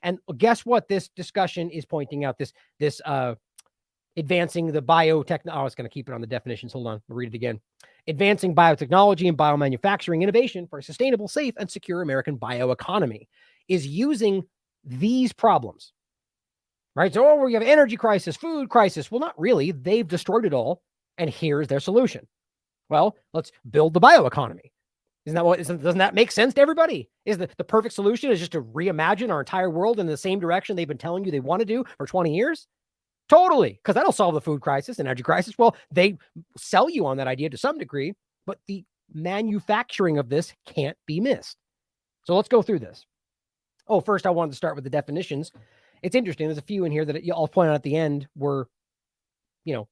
And guess what? This discussion is pointing out this advancing the biotech. I was going to keep it on the definitions. Hold on. I'll read it again. Advancing biotechnology and biomanufacturing innovation for a sustainable, safe, and secure American bioeconomy is using these problems. Right? So, we have energy crisis, food crisis. Well, not really. They've destroyed it all. And here's their solution. Well, let's build the bioeconomy. Doesn't that make sense to everybody? Is the perfect solution is just to reimagine our entire world in the same direction they've been telling you they want to do for 20 years? Totally, because that'll solve the food crisis and energy crisis. Well, they sell you on that idea to some degree, but the manufacturing of this can't be missed. So let's go through this. Oh, first I wanted to start with the definitions. It's interesting. There's a few in here that I'll point out at the end were,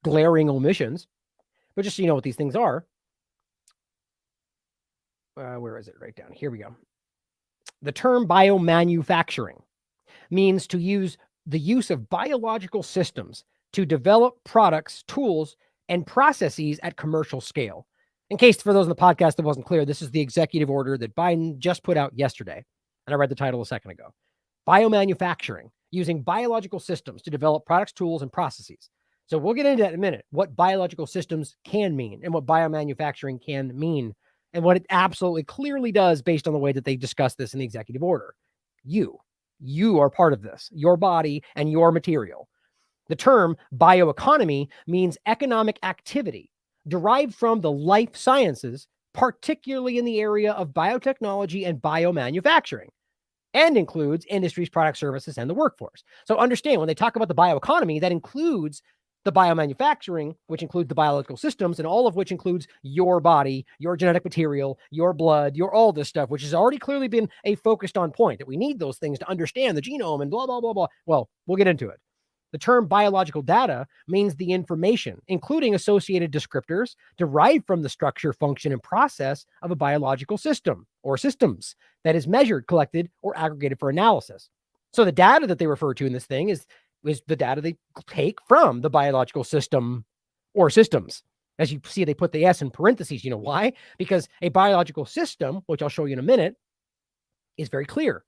glaring omissions, but just so you know what these things are. Where is it? Right down. Here we go. The term biomanufacturing means to use the use of biological systems to develop products, tools, and processes at commercial scale. In case for those in the podcast that wasn't clear, this is the executive order that Biden just put out yesterday. And I read the title a second ago. Biomanufacturing, using biological systems to develop products, tools, and processes. So we'll get into that in a minute, what biological systems can mean and what biomanufacturing can mean and what it absolutely clearly does based on the way that they discuss this in the executive order. You are part of this, your body and your material. The term bioeconomy means economic activity derived from the life sciences, particularly in the area of biotechnology and biomanufacturing, and includes industries, products, services, and the workforce. So understand, when they talk about the bioeconomy, that includes the biomanufacturing, which includes the biological systems, and all of which includes your body, your genetic material, your blood, your all this stuff, which has already clearly been a focused on point, that we need those things to understand the genome and blah, blah, blah, blah. Well, we'll get into it. The term biological data means the information, including associated descriptors, derived from the structure, function, and process of a biological system or systems that is measured, collected, or aggregated for analysis. So the data that they refer to in this thing is the data they take from the biological system or systems. As you see, they put the S in parentheses. You know why? Because a biological system, which I'll show you in a minute, is very clear.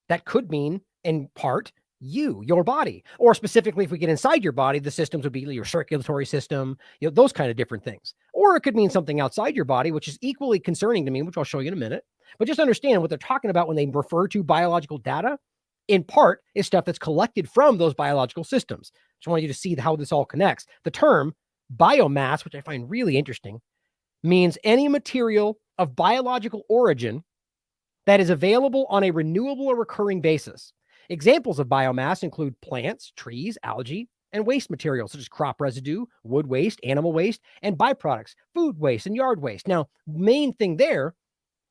That could mean, in part, your body. Or specifically, if we get inside your body, the systems would be your circulatory system, those kind of different things. Or it could mean something outside your body, which is equally concerning to me, which I'll show you in a minute. But just understand what they're talking about when they refer to biological data, in part, is stuff that's collected from those biological systems. Just want you to see how this all connects. The term biomass, which I find really interesting, means any material of biological origin that is available on a renewable or recurring basis. Examples of biomass include plants, trees, algae, and waste materials such as crop residue, wood waste, animal waste, and byproducts, food waste, and yard waste. Now, main thing there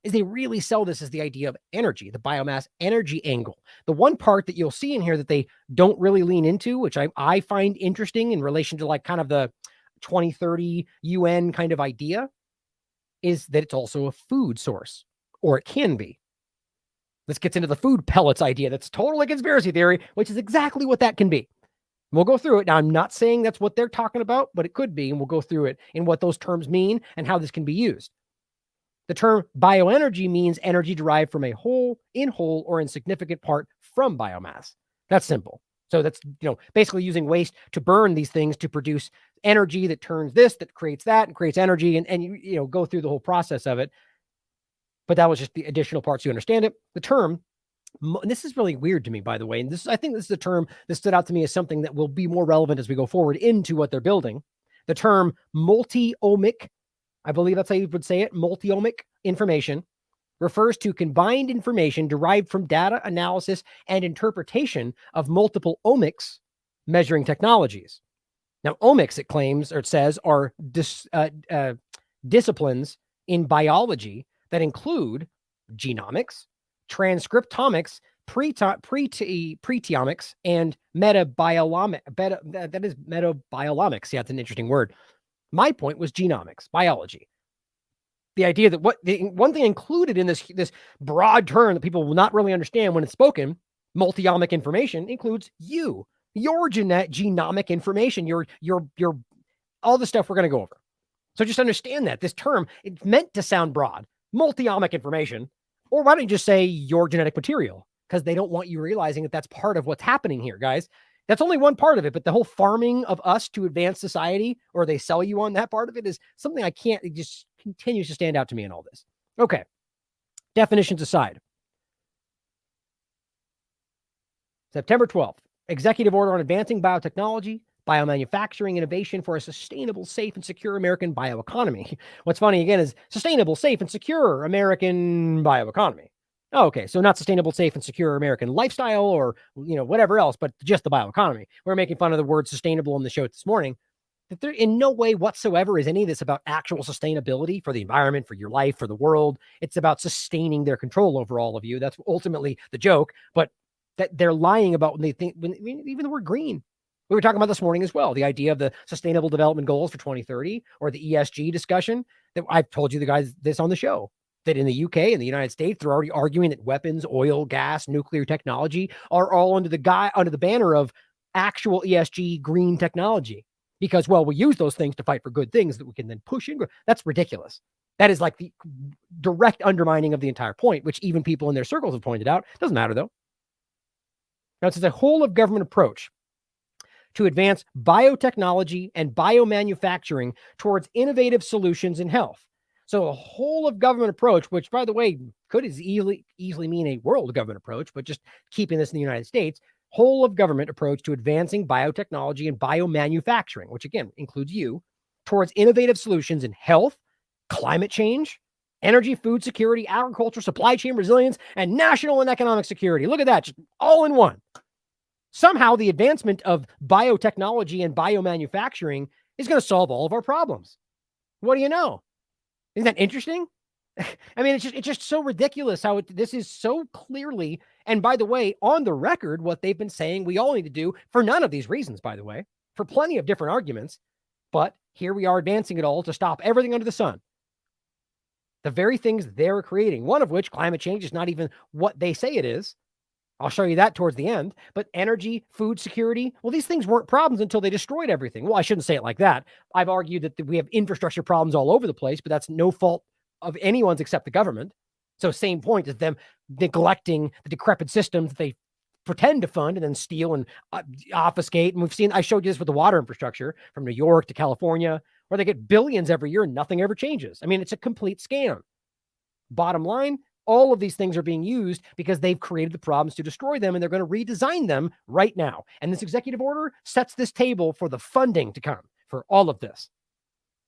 is they really sell this as the idea of energy, the biomass energy angle. The one part that you'll see in here that they don't really lean into, which I find interesting in relation to like kind of the 2030 UN kind of idea, is that it's also a food source, or it can be. This gets into the food pellets idea. That's totally conspiracy theory, which is exactly what that can be. We'll go through it. Now, I'm not saying that's what they're talking about, but it could be, and we'll go through it and what those terms mean and how this can be used. The term bioenergy means energy derived from a whole, or insignificant part from biomass. That's simple. So that's, basically using waste to burn these things to produce energy that turns this, that creates that, and creates energy, and you go through the whole process of it. But that was just the additional parts, you understand it. The term, and this is really weird to me, by the way, and I think this is a term that stood out to me as something that will be more relevant as we go forward into what they're building. The term multi-omic, I believe that's how you would say it, multi-omic information, refers to combined information derived from data analysis and interpretation of multiple omics measuring technologies. Now, omics, it claims, or it says, are disciplines in biology that include genomics, transcriptomics, proteomics, and metabiolomics. That is metabiolomics. Yeah, it's an interesting word. My point was genomics, biology. The idea that one thing included in this broad term that people will not really understand when it's spoken, multi-omic information, includes your genomic information, your all the stuff we're going to go over. So just understand that this term, it's meant to sound broad, multi-omic information, or why don't you just say your genetic material? because they don't want you realizing that that's part of what's happening here, guys. That's only one part of it, but the whole farming of us to advance society, or they sell you on that part of it, is something it just continues to stand out to me in all this. Okay. Definitions aside. September 12th, Executive Order on Advancing Biotechnology, Biomanufacturing Innovation for a Sustainable, Safe, and Secure American Bioeconomy. What's funny, again, is sustainable, safe, and secure American bioeconomy. Oh, okay, so not sustainable, safe, and secure American lifestyle or, whatever else, but just the bioeconomy. We're making fun of the word sustainable in the show this morning. That there, in no way whatsoever, is any of this about actual sustainability for the environment, for your life, for the world. It's about sustaining their control over all of you. That's ultimately the joke, but that they're lying about when they think, even the word green. We were talking about this morning as well, the idea of the Sustainable Development Goals for 2030, or the ESG discussion that I've told you the guys this on the show, that in the UK and the United States, they're already arguing that weapons, oil, gas, nuclear technology are all under the banner of actual ESG green technology. Because, well, we use those things to fight for good things that we can then push in. That's ridiculous. That is like the direct undermining of the entire point, which even people in their circles have pointed out. Doesn't matter, though. Now, it's a whole of government approach to advance biotechnology and biomanufacturing towards innovative solutions in health. So a whole of government approach, which, by the way, could easily mean a world government approach, but just keeping this in the United States, whole of government approach to advancing biotechnology and biomanufacturing, which again includes you, towards innovative solutions in health, climate change, energy, food security, agriculture, supply chain resilience, and national and economic security. Look at that, just all in one. Somehow the advancement of biotechnology and biomanufacturing is going to solve all of our problems. What do you know? Isn't that interesting? I mean, it's just so ridiculous how this is so clearly, and by the way, on the record, what they've been saying we all need to do for none of these reasons, by the way, for plenty of different arguments. But here we are advancing it all to stop everything under the sun. The very things they're creating, one of which, climate change, is not even what they say it is. I'll show you that towards the end. But energy, food security, well, these things weren't problems until they destroyed everything. Well, I shouldn't say it like that. I've argued that we have infrastructure problems all over the place, but that's no fault of anyone's except the government. So same point as them neglecting the decrepit systems that they pretend to fund and then steal and obfuscate. And I showed you this with the water infrastructure from New York to California, where they get billions every year and nothing ever changes. I mean, it's a complete scam. Bottom line, all of these things are being used because they've created the problems to destroy them, and they're going to redesign them right now. And this executive order sets this table for the funding to come for all of this.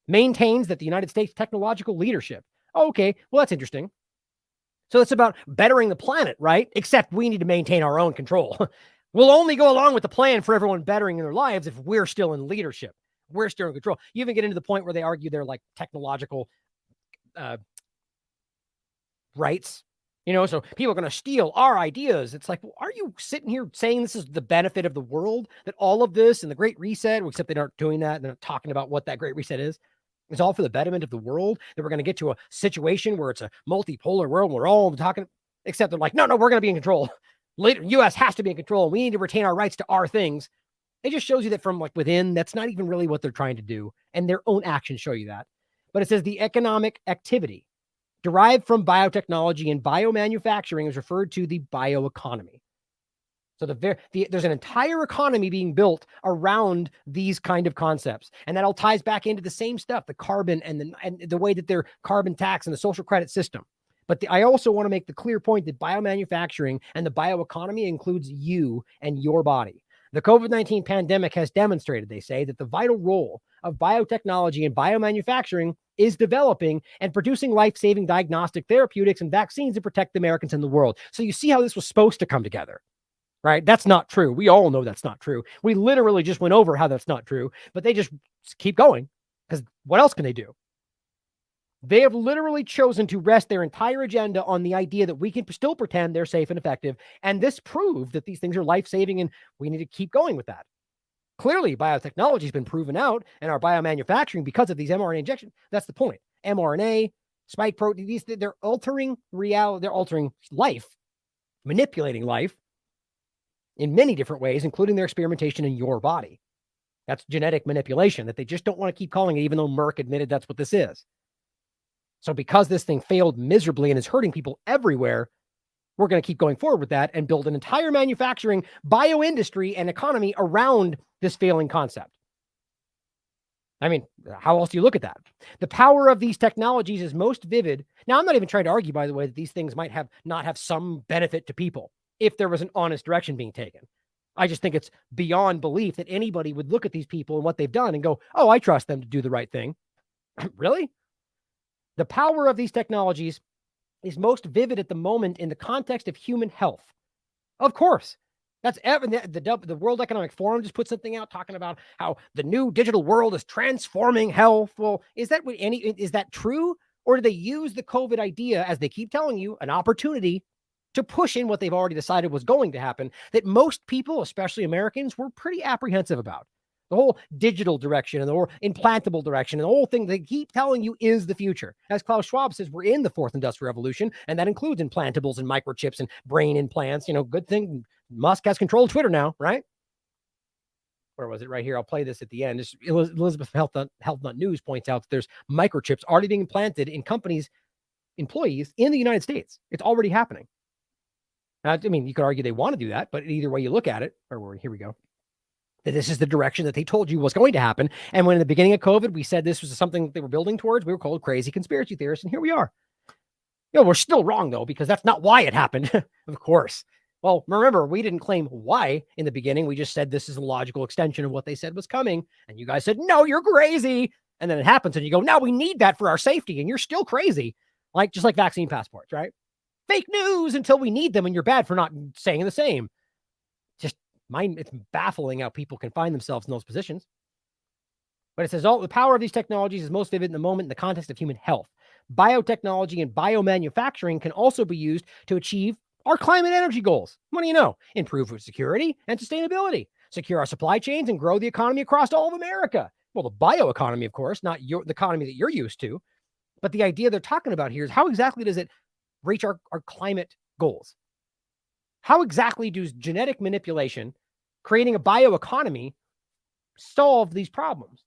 Maintains that the United States technological leadership. Oh, okay, well, that's interesting. So it's about bettering the planet, right? Except we need to maintain our own control. We'll only go along with the plan for everyone bettering their lives if we're still in leadership. We're still in control. You even get into the point where they argue they're like technological rights, so people are going to steal our ideas. It's like, well, are you sitting here saying this is the benefit of the world, that all of this and the Great Reset, except they aren't doing that, they're not talking about what that Great Reset is. It's all for the betterment of the world, that we're going to get to a situation where it's a multipolar world. We're all talking, except they're like, no, we're going to be in control. Later, U.S. has to be in control. We need to retain our rights to our things. It just shows you that from within, that's not even really what they're trying to do. And their own actions show you that. But it says the economic activity derived from biotechnology and biomanufacturing is referred to the bioeconomy. So there's an entire economy being built around these kind of concepts. And that all ties back into the same stuff, the carbon and the way that they're carbon tax and the social credit system. But I also want to make the clear point that biomanufacturing and the bioeconomy includes you and your body. The COVID-19 pandemic has demonstrated, they say, that the vital role of biotechnology and biomanufacturing is developing and producing life-saving diagnostic therapeutics and vaccines to protect Americans in the world. So you see how this was supposed to come together, right? That's not true. We all know that's not true. We literally just went over how that's not true, but they just keep going because what else can they do? They have literally chosen to rest their entire agenda on the idea that we can still pretend they're safe and effective. And this proved that these things are life-saving, and we need to keep going with that. Clearly, biotechnology has been proven out, and our biomanufacturing, because of these mRNA injections, that's the point. mRNA, spike protein, they're altering reality, they're altering life, manipulating life in many different ways, including their experimentation in your body. That's genetic manipulation that they just don't want to keep calling it, even though Merck admitted that's what this is. So because this thing failed miserably and is hurting people everywhere, we're going to keep going forward with that and build an entire manufacturing, bio industry, and economy around this failing concept. I mean, how else do you look at that? The power of these technologies is most vivid. Now, I'm not even trying to argue, by the way, that these things might not have some benefit to people if there was an honest direction being taken. I just think it's beyond belief that anybody would look at these people and what they've done and go, oh, I trust them to do the right thing. Really? The power of these technologies is most vivid at the moment in the context of human health. Of course. That's the World Economic Forum just put something out talking about how the new digital world is transforming health. Well, is that true? Or do they use the COVID idea, as they keep telling you, an opportunity to push in what they've already decided was going to happen, that most people, especially Americans, were pretty apprehensive about? The whole digital direction and the whole implantable direction and the whole thing they keep telling you is the future. As Klaus Schwab says, we're in the fourth industrial revolution, and that includes implantables and microchips and brain implants. Good thing Musk has control of Twitter now, right? Where was it? Right here. I'll play this at the end. Elizabeth Health Nut News points out that there's microchips already being implanted in companies' employees in the United States. It's already happening. I mean, you could argue they want to do that, but either way you look at it, here we go. That this is the direction that they told you was going to happen. And when in the beginning of COVID, we said this was something they were building towards, we were called crazy conspiracy theorists. And here we are. We're still wrong, though, because that's not why it happened. Of course. Well, remember, we didn't claim why in the beginning. We just said this is a logical extension of what they said was coming. And you guys said, no, you're crazy. And then it happens and you go, no, we need that for our safety. And you're still crazy. Just like vaccine passports, right? Fake news until we need them, and you're bad for not saying the same. It's baffling how people can find themselves in those positions. But it says, the power of these technologies is most vivid in the moment in the context of human health. Biotechnology and biomanufacturing can also be used to achieve our climate energy goals. What do you know? Improve food security and sustainability, secure our supply chains, and grow the economy across all of America. Well, the bioeconomy, of course, not the economy that you're used to. But the idea they're talking about here is how exactly does it reach our climate goals? How exactly does genetic manipulation, creating a bioeconomy, solve these problems?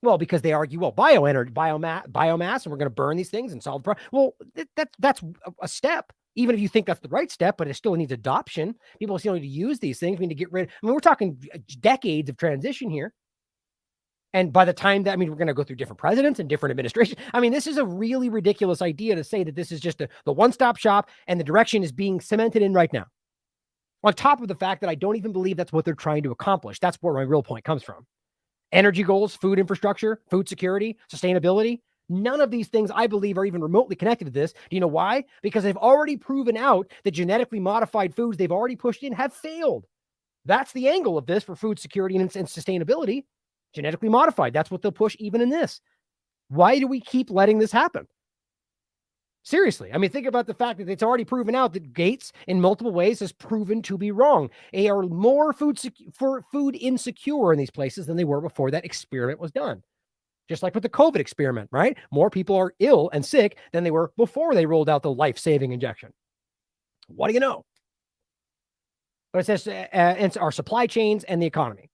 Well, because they argue, bioenergy, biomass, and we're going to burn these things and solve the problem. Well, that's a step, even if you think that's the right step, but it still needs adoption. People still need to use these things. We need to get rid. We're talking decades of transition here. And by the time we're going to go through different presidents and different administrations. This is a really ridiculous idea to say that this is just the one-stop shop and the direction is being cemented in right now. On top of the fact that I don't even believe that's what they're trying to accomplish. That's where my real point comes from. Energy goals, food infrastructure, food security, sustainability. None of these things, I believe, are even remotely connected to this. Do you know why? Because they've already proven out that genetically modified foods they've already pushed in have failed. That's the angle of this for food security and sustainability. Genetically modified. That's what they'll push even in this. Why do we keep letting this happen? Seriously. Think about the fact that it's already proven out that Gates in multiple ways has proven to be wrong. They are more food insecure in these places than they were before that experiment was done. Just like with the COVID experiment, right? More people are ill and sick than they were before they rolled out the life-saving injection. What do you know? But it says it's our supply chains and the economy.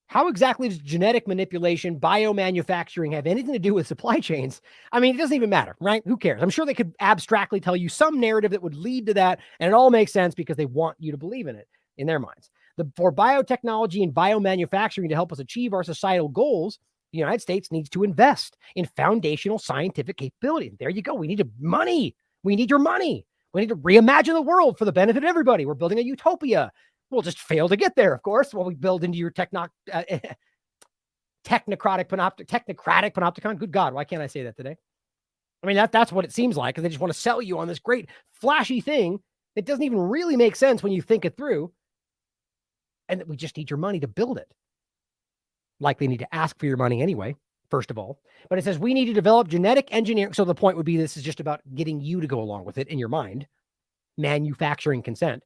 How exactly does genetic manipulation, biomanufacturing have anything to do with supply chains? It doesn't even matter, right? Who cares? I'm sure they could abstractly tell you some narrative that would lead to that, and it all makes sense because they want you to believe in it in their minds. For biotechnology and biomanufacturing to help us achieve our societal goals, the United States needs to invest in foundational scientific capability. There you go. We need money. We need your money. We need to reimagine the world for the benefit of everybody. We're building a utopia. We'll just fail to get there, of course, while we build into your technocratic panopticon. Good God, why can't I say that today? That's what it seems like, because they just want to sell you on this great flashy thing that doesn't even really make sense when you think it through, and that we just need your money to build it. Likely need to ask for your money anyway, first of all. But it says we need to develop genetic engineering. So the point would be this is just about getting you to go along with it in your mind, manufacturing consent.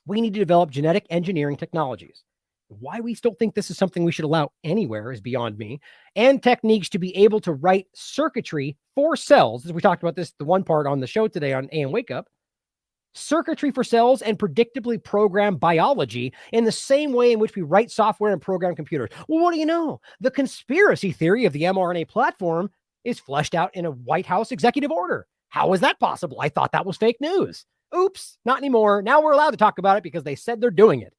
We need to develop genetic engineering technologies. Why we still think this is something we should allow anywhere is beyond me. And techniques to be able to write circuitry for cells. As we talked about this, the one part on the show today on AM Wake Up. Circuitry for cells and predictably program biology in the same way in which we write software and program computers. Well, what do you know? The conspiracy theory of the mRNA platform is fleshed out in a White House executive order. How is that possible? I thought that was fake news. Oops, not anymore. Now we're allowed to talk about it because they said they're doing it.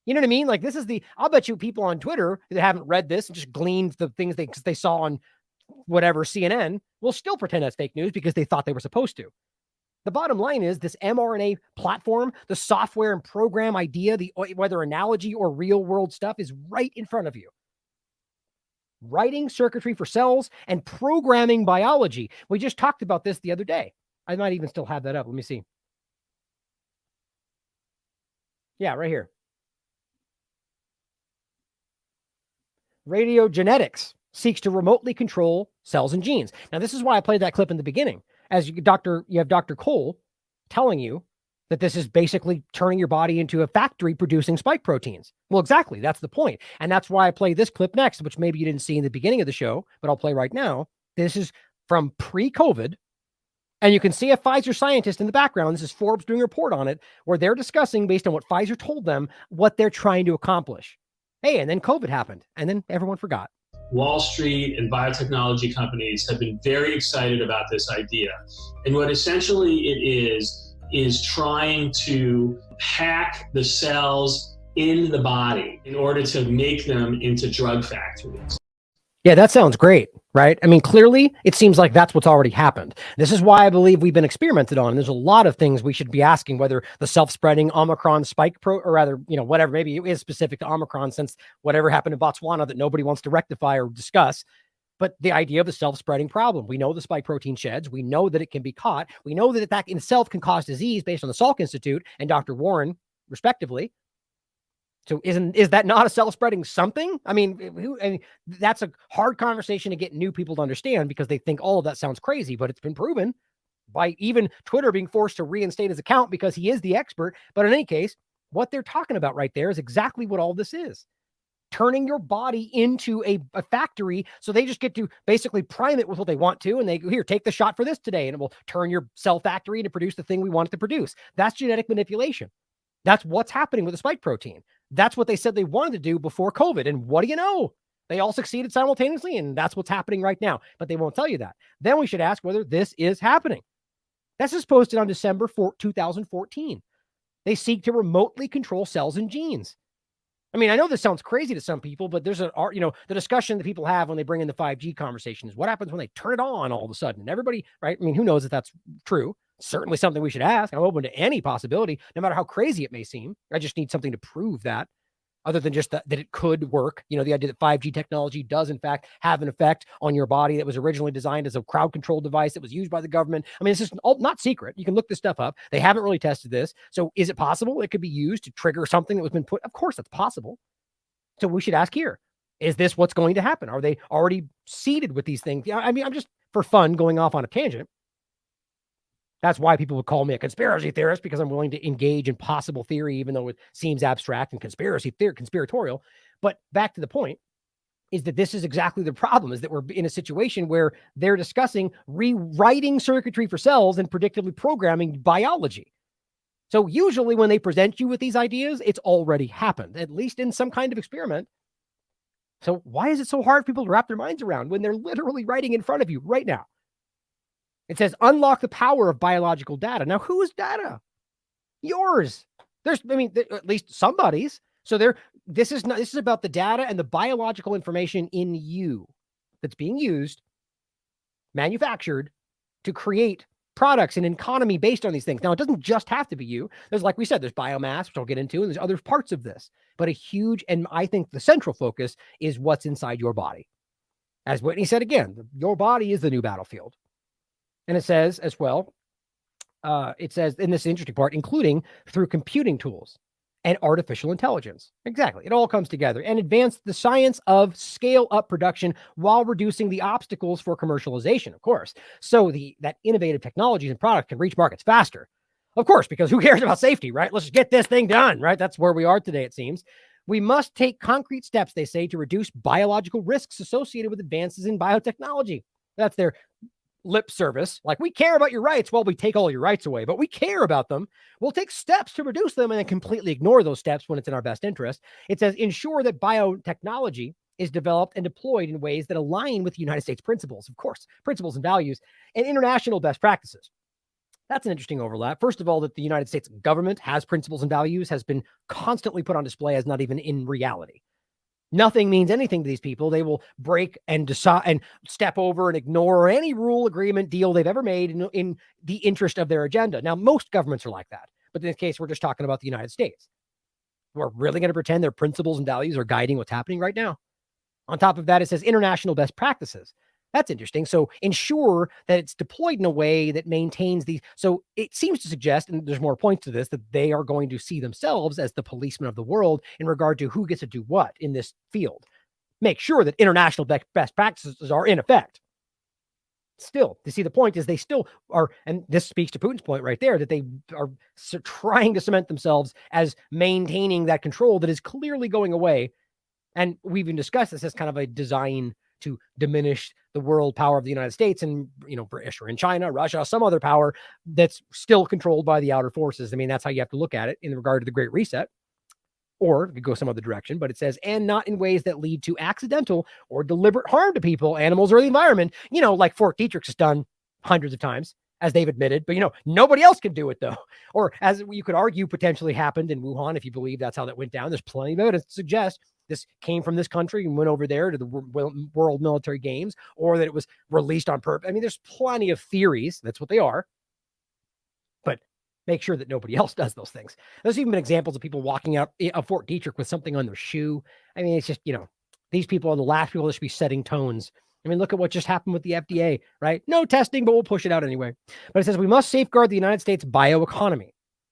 You know what I mean? Like, this is I'll bet you people on Twitter that haven't read this and just gleaned the things they saw on whatever CNN will still pretend that's fake news because they thought they were supposed to. The bottom line is this mRNA platform, the software and program idea, whether analogy or real world stuff is right in front of you. Writing circuitry for cells and programming biology. We just talked about this the other day. I might even still have that up. Let me see. Yeah, right here. Radiogenetics seeks to remotely control cells and genes. Now, this is why I played that clip in the beginning. As you have Dr. Cole telling you that this is basically turning your body into a factory producing spike proteins. Well, exactly. That's the point. And that's why I play this clip next, which maybe you didn't see in the beginning of the show, but I'll play right now. This is from pre-COVID. And you can see a Pfizer scientist in the background. This is Forbes doing a report on it, where they're discussing, based on what Pfizer told them, what they're trying to accomplish. Hey, and then COVID happened, and then everyone forgot. Wall Street and biotechnology companies have been very excited about this idea. And what essentially it is trying to hack the cells in the body in order to make them into drug factories. Yeah, that sounds great, right? I mean, clearly, it seems like that's what's already happened. This is why I believe we've been experimented on. And there's a lot of things we should be asking, whether the self-spreading Omicron spike or rather, whatever, maybe it is specific to Omicron, since whatever happened in Botswana that nobody wants to rectify or discuss. But the idea of the self-spreading problem, we know the spike protein sheds. We know that it can be caught. We know that that in itself can cause disease based on the Salk Institute and Dr. Warren, respectively. So is that not a self-spreading something? I mean, that's a hard conversation to get new people to understand because they think all of that sounds crazy, but it's been proven by even Twitter being forced to reinstate his account because he is the expert. But in any case, what they're talking about right there is exactly what all this is. Turning your body into a factory. So they just get to basically prime it with what they want to. And they go, here, take the shot for this today. And it will turn your cell factory to produce the thing we want it to produce. That's genetic manipulation. That's what's happening with the spike protein. That's what they said they wanted to do before COVID. And what do you know? They all succeeded simultaneously, and that's what's happening right now. But they won't tell you that. Then we should ask whether this is happening. This is posted on December 4, 2014. They seek to remotely control cells and genes. I mean, I know this sounds crazy to some people, but there's the discussion that people have when they bring in the 5G conversation is what happens when they turn it on all of a sudden. And everybody, right? I mean, who knows if that's true? Certainly something we should ask. I'm open to any possibility, no matter how crazy it may seem. I just need something to prove that, other than just that it could work. The idea that 5G technology does, in fact, have an effect on your body that was originally designed as a crowd control device that was used by the government. I mean, it's just not secret. You can look this stuff up. They haven't really tested this. So is it possible it could be used to trigger something that was been put? Of course, that's possible. So we should ask here, is this what's going to happen? Are they already seeded with these things? I mean, I'm just for fun going off on a tangent. That's why people would call me a conspiracy theorist, because I'm willing to engage in possible theory, even though it seems abstract and conspiratorial. But back to the point is that this is exactly the problem, is that we're in a situation where they're discussing rewriting circuitry for cells and predictively programming biology. So usually when they present you with these ideas, it's already happened, at least in some kind of experiment. So why is it so hard for people to wrap their minds around when they're literally writing in front of you right now? It says, unlock the power of biological data. Now, whose data? Yours. At least somebody's. So this is about the data and the biological information in you that's being used, manufactured to create products and an economy based on these things. Now, it doesn't just have to be you. There's, like we said, there's biomass, which I'll get into, and there's other parts of this. But a huge, and I think the central focus is what's inside your body. As Whitney said again, your body is the new battlefield. And it says as well, it says in this interesting part, including through computing tools and artificial intelligence. Exactly. It all comes together and advance the science of scale up production while reducing the obstacles for commercialization, of course. So that innovative technologies and products can reach markets faster. Of course, because who cares about safety, right? Let's just get this thing done, right? That's where we are today, it seems. We must take concrete steps, they say, to reduce biological risks associated with advances in biotechnology. That's their lip service. Like, we care about your rights. Well, we take all your rights away, but we care about them. We'll take steps to reduce them and then completely ignore those steps when it's in our best interest. It says, ensure that biotechnology is developed and deployed in ways that align with the United States principles, of course, principles and values, and international best practices. That's an interesting overlap. First of all, that the United States government has principles and values has been constantly put on display as not even in reality. Nothing means anything to these people. They will break and decide and step over and ignore any rule, agreement, deal they've ever made in the interest of their agenda. Now, most governments are like that. But in this case, we're just talking about the United States. We're really going to pretend their principles and values are guiding what's happening right now. On top of that, it says international best practices. That's interesting. So ensure that it's deployed in a way that maintains these. So it seems to suggest, and there's more points to this, that they are going to see themselves as the policemen of the world in regard to who gets to do what in this field. Make sure that international best practices are in effect. Still, to see the point is they still are, and this speaks to Putin's point right there, that they are trying to cement themselves as maintaining that control that is clearly going away. And we've even discussed this as kind of a design to diminish the world power of the United States and, British or in China, Russia, some other power that's still controlled by the outer forces. I mean, that's how you have to look at it in regard to the Great Reset, or it could go some other direction, but it says, and not in ways that lead to accidental or deliberate harm to people, animals, or the environment, like Fort Detrick has done hundreds of times, as they've admitted, but nobody else can do it though. Or as you could argue potentially happened in Wuhan, if you believe that's how that went down. There's plenty of evidence to suggest this came from this country and went over there to the World Military Games, or that it was released on purpose. I mean, there's plenty of theories. That's what they are. But make sure that nobody else does those things. There's even been examples of people walking out of Fort Detrick with something on their shoe. I mean, it's just, these people are the last people that should be setting tones. I mean, look at what just happened with the FDA, right? No testing, but we'll push it out anyway. But it says we must safeguard the United States bioeconomy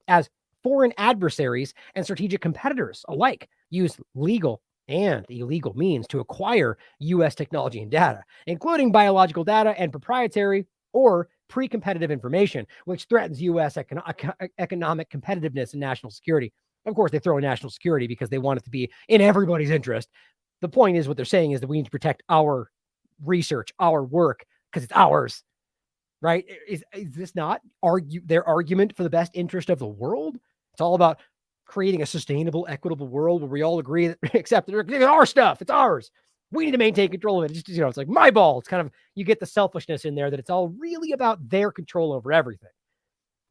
as foreign adversaries and strategic competitors alike use legal and illegal means to acquire U.S. technology and data, including biological data and proprietary or pre-competitive information, which threatens U.S. economic competitiveness and national security. Of course, they throw in national security because they want it to be in everybody's interest. The point is, what they're saying is that we need to protect our research, our work, because it's ours, right? Is this not their argument for the best interest of the world? It's all about creating a sustainable, equitable world where we all agree that except it's our stuff, it's ours. We need to maintain control of it. Just, it's like my ball. It's kind of, you get the selfishness in there that it's all really about their control over everything.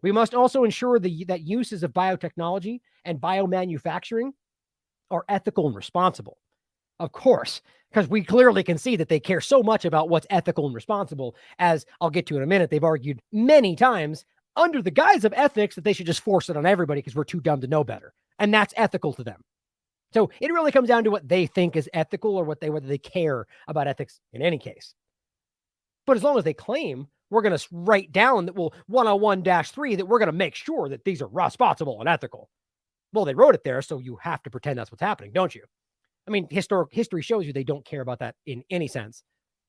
We must also ensure that uses of biotechnology and biomanufacturing are ethical and responsible. Of course, because we clearly can see that they care so much about what's ethical and responsible, as I'll get to in a minute. They've argued many times under the guise of ethics that they should just force it on everybody because we're too dumb to know better. And that's ethical to them. So it really comes down to what they think is ethical or whether they care about ethics in any case. But as long as they claim we're going to write down that 101-3, that we're going to make sure that these are responsible and ethical. Well, they wrote it there, so you have to pretend that's what's happening, don't you? I mean, history shows you they don't care about that in any sense.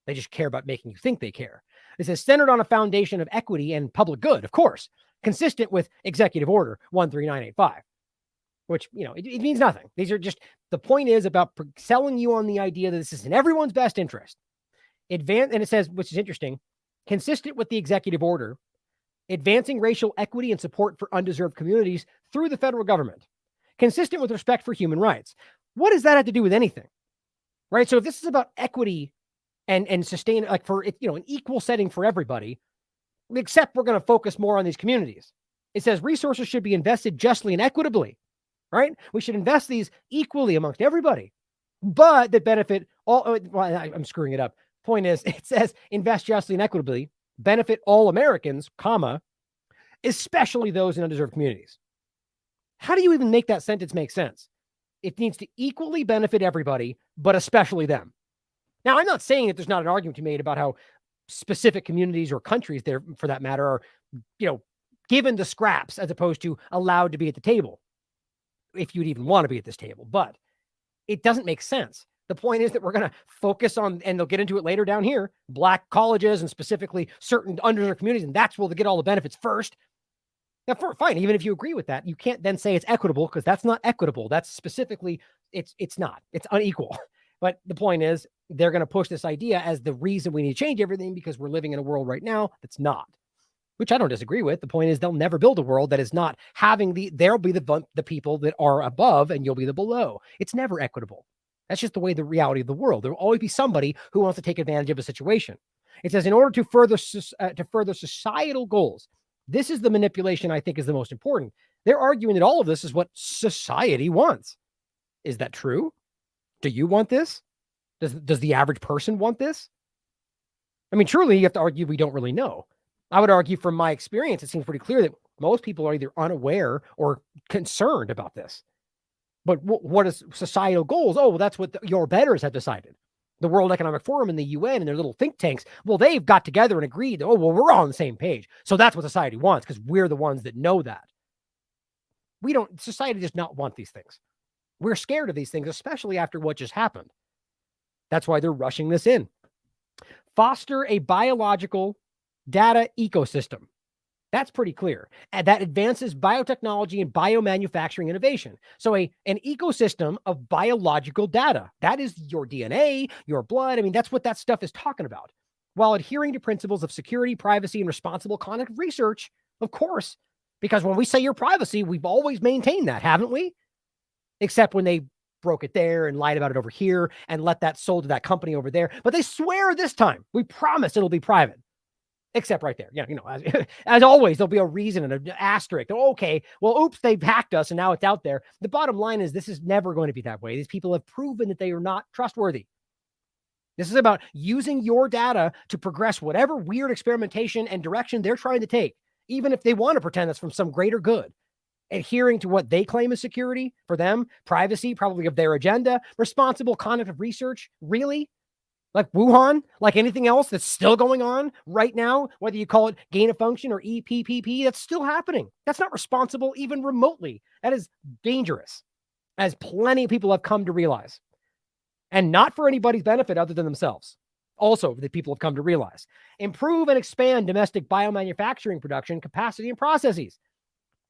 They just care about making you think they care. It says centered on a foundation of equity and public good, of course, consistent with Executive Order 13985, which, it means nothing. These are just, the point is about selling you on the idea that this is in everyone's best interest. And it says, which is interesting, consistent with the Executive Order, advancing racial equity and support for undeserved communities through the federal government, consistent with respect for human rights. What does that have to do with anything? Right? So if this is about equity and sustain, like for an equal setting for everybody, except we're going to focus more on these communities. It says resources should be invested justly and equitably, right? We should invest these equally amongst everybody, but that benefit all. Well, I'm screwing it up. Point is, it says invest justly and equitably, benefit all Americans, especially those in undeserved communities. How do you even make that sentence make sense? It needs to equally benefit everybody, but especially them. Now, I'm not saying that there's not an argument to be made about how specific communities or countries there, for that matter, are, given the scraps as opposed to allowed to be at the table, if you'd even want to be at this table. But it doesn't make sense. The point is that we're going to focus on, and they'll get into it later down here, Black colleges and specifically certain underserved communities, and that's where they get all the benefits first. Now, fine, even if you agree with that, you can't then say it's equitable, because that's not equitable. That's specifically, it's not. It's unequal. But the point is, they're going to push this idea as the reason we need to change everything, because we're living in a world right now that's not, which I don't disagree with. The point is, they'll never build a world that is not having there'll be the people that are above and you'll be the below. It's never equitable. That's just the way the reality of the world. There will always be somebody who wants to take advantage of a situation. It says, in order to further societal goals, this is the manipulation I think is the most important. They're arguing that all of this is what society wants. Is that true? Do you want this? Does the average person want this? I mean, truly, you have to argue we don't really know. I would argue from my experience, it seems pretty clear that most people are either unaware or concerned about this. But what is societal goals? Oh, well, that's what your betters have decided. The World Economic Forum and the UN and their little think tanks, well, they've got together and agreed, oh, well, we're all on the same page. So that's what society wants because we're the ones that know that. Society does not want these things. We're scared of these things, especially after what just happened. That's why they're rushing this in. Foster a biological data ecosystem. That's pretty clear. And that advances biotechnology and biomanufacturing innovation. So an ecosystem of biological data. That is your DNA, your blood. I mean, that's what that stuff is talking about. While adhering to principles of security, privacy, and responsible conduct of research, of course, because when we say your privacy, we've always maintained that, haven't we? Except when they broke it there and lied about it over here and let that sold to that company over there. But they swear this time, we promise it'll be private. Except right there. Yeah, as always, there'll be a reason and an asterisk. Okay, well, oops, they've hacked us and now it's out there. The bottom line is this is never going to be that way. These people have proven that they are not trustworthy. This is about using your data to progress whatever weird experimentation and direction they're trying to take, even if they want to pretend that's from some greater good. Adhering to what they claim is security for them, privacy, probably of their agenda, responsible conduct of research, really? Like Wuhan, like anything else that's still going on right now, whether you call it gain of function or EPPP, that's still happening. That's not responsible even remotely. That is dangerous, as plenty of people have come to realize. And not for anybody's benefit other than themselves. Also, that people have come to realize. Improve and expand domestic biomanufacturing production capacity and processes.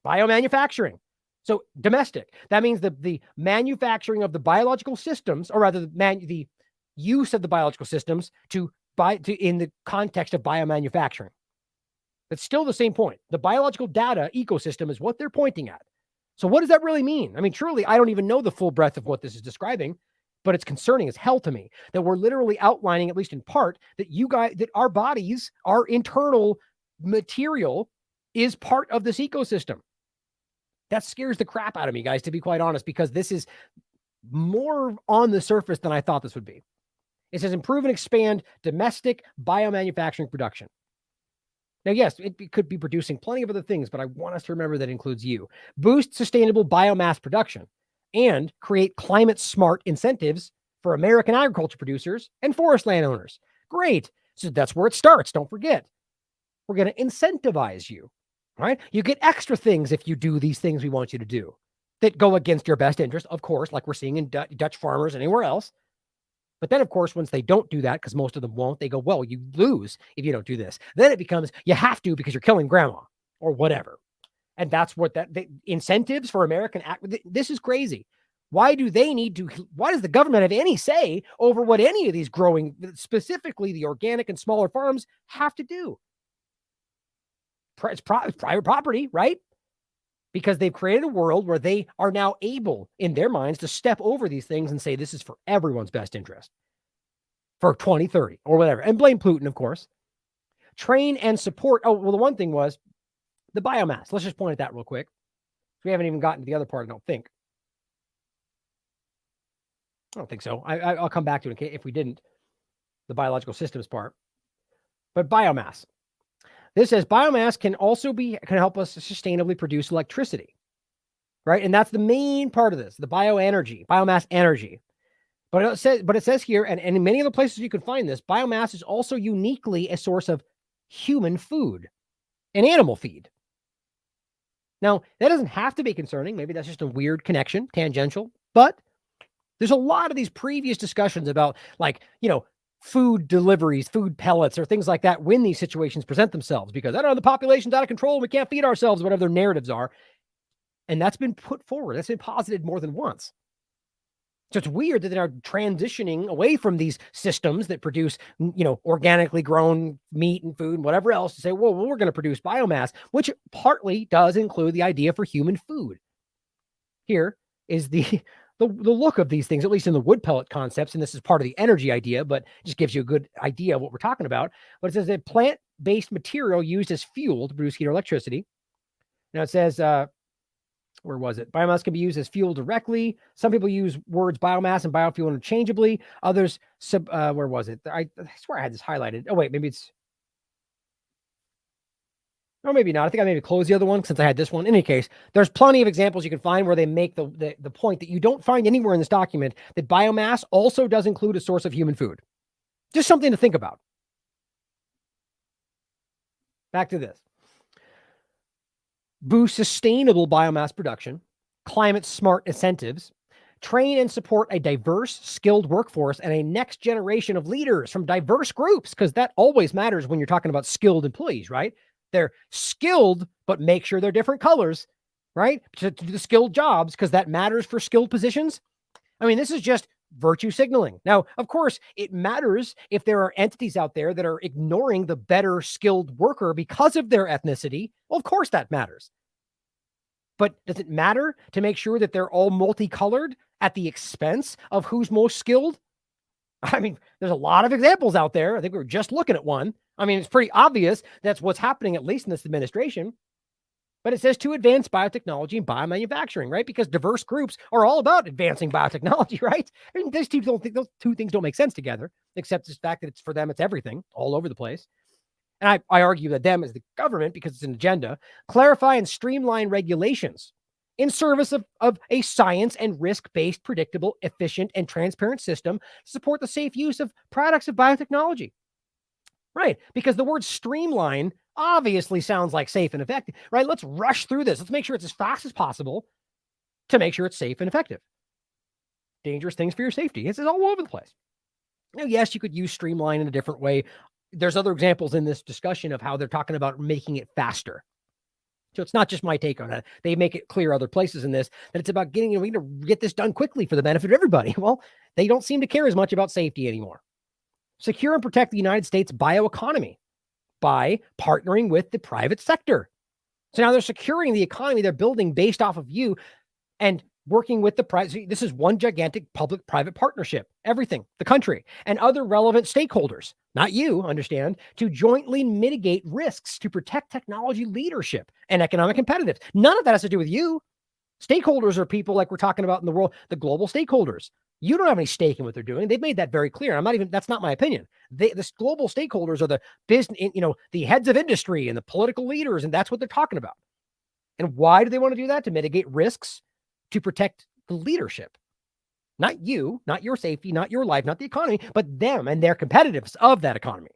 Biomanufacturing. So domestic. That means the manufacturing of the biological systems, or rather the use of the biological systems in the context of biomanufacturing. It's still the same point. The biological data ecosystem is what they're pointing at. So what does that really mean? I mean, truly, I don't even know the full breadth of what this is describing, but it's concerning as hell to me that we're literally outlining, at least in part, that our bodies, our internal material is part of this ecosystem. That scares the crap out of me, guys, to be quite honest, because this is more on the surface than I thought this would be. It says improve and expand domestic biomanufacturing production. Now, yes, it could be producing plenty of other things, but I want us to remember that includes you. Boost sustainable biomass production and create climate-smart incentives for American agriculture producers and forest landowners. Great. So that's where it starts. Don't forget. We're going to incentivize you, right? You get extra things if you do these things we want you to do that go against your best interest, of course, like we're seeing in Dutch farmers and anywhere else. But then, of course, once they don't do that, because most of them won't, they go, well, you lose if you don't do this. Then it becomes, you have to because you're killing grandma or whatever. And that's what incentives for American, this is crazy. Why does the government have any say over what any of these growing, specifically the organic and smaller farms, have to do? It's private property, right? Because they've created a world where they are now able, in their minds, to step over these things and say this is for everyone's best interest for 2030 or whatever. And blame Putin, of course. Train and support. Oh, well, the one thing was the biomass. Let's just point at that real quick. We haven't even gotten to the other part, I don't think. I don't think so. I'll come back to it if we didn't. The biological systems part. But biomass. This says biomass can help us sustainably produce electricity, right? And that's the main part of this, the biomass energy. But it says here, and in many other places you can find this, biomass is also uniquely a source of human food and animal feed. Now, that doesn't have to be concerning. Maybe that's just a weird connection, tangential. But there's a lot of these previous discussions about, food deliveries, food pellets, or things like that when these situations present themselves, because I don't know, the population's out of control and we can't feed ourselves, whatever their narratives are. And that's been put forward. That's been posited more than once. So it's weird that they're transitioning away from these systems that produce, organically grown meat and food and whatever else to say, well, we're going to produce biomass, which partly does include the idea for human food. Here is the the look of these things, at least in the wood pellet concepts, and this is part of the energy idea, but just gives you a good idea of what we're talking about. But it says a plant-based material used as fuel to produce heat or electricity. Now it says, where was it? Biomass can be used as fuel directly. Some people use words biomass and biofuel interchangeably. Others, where was it? I swear I had this highlighted. Oh, wait, maybe it's, or maybe not. I think I maybe closed the other one since I had this one. In any case, there's plenty of examples you can find where they make the point that you don't find anywhere in this document that biomass also does include a source of human food. Just something to think about. Back to this. Boost sustainable biomass production, climate smart incentives, train and support a diverse, skilled workforce and a next generation of leaders from diverse groups, because that always matters when you're talking about skilled employees, right? They're skilled, but make sure they're different colors, right? To do the skilled jobs, because that matters for skilled positions. I mean, this is just virtue signaling. Now, of course, it matters if there are entities out there that are ignoring the better skilled worker because of their ethnicity. Well, of course that matters. But does it matter to make sure that they're all multicolored at the expense of who's most skilled? I mean, there's a lot of examples out there. I think we were just looking at one. I mean, it's pretty obvious that's what's happening, at least in this administration. But it says to advance biotechnology and biomanufacturing, right? Because diverse groups are all about advancing biotechnology, right? I mean, those two things don't make sense together, except the fact that it's for them, it's everything all over the place. And I argue that them is the government because it's an agenda. Clarify and streamline regulations in service of a science and risk-based, predictable, efficient, and transparent system to support the safe use of products of biotechnology. Right, because the word streamline obviously sounds like safe and effective, right? Let's rush through this. Let's make sure it's as fast as possible to make sure it's safe and effective. Dangerous things for your safety. It's all over the place. Now, yes, you could use streamline in a different way. There's other examples in this discussion of how they're talking about making it faster. So it's not just my take on it. They make it clear other places in this that it's about we need to get this done quickly for the benefit of everybody. Well, they don't seem to care as much about safety anymore. Secure and protect the United States bioeconomy by partnering with the private sector. So now they're securing the economy they're building based off of you and working with the private. This is one gigantic public-private partnership. Everything, the country, and other relevant stakeholders, not you, understand, to jointly mitigate risks to protect technology leadership and economic competitiveness. None of that has to do with you. Stakeholders are people like we're talking about in the world, the global stakeholders. You don't have any stake in what they're doing. They've made that very clear. That's not my opinion. The global stakeholders are the business, the heads of industry and the political leaders, and that's what they're talking about. And why do they want to do that? To mitigate risks, to protect the leadership. Not you, not your safety, not your life, not the economy, but them and their competitiveness of that economy.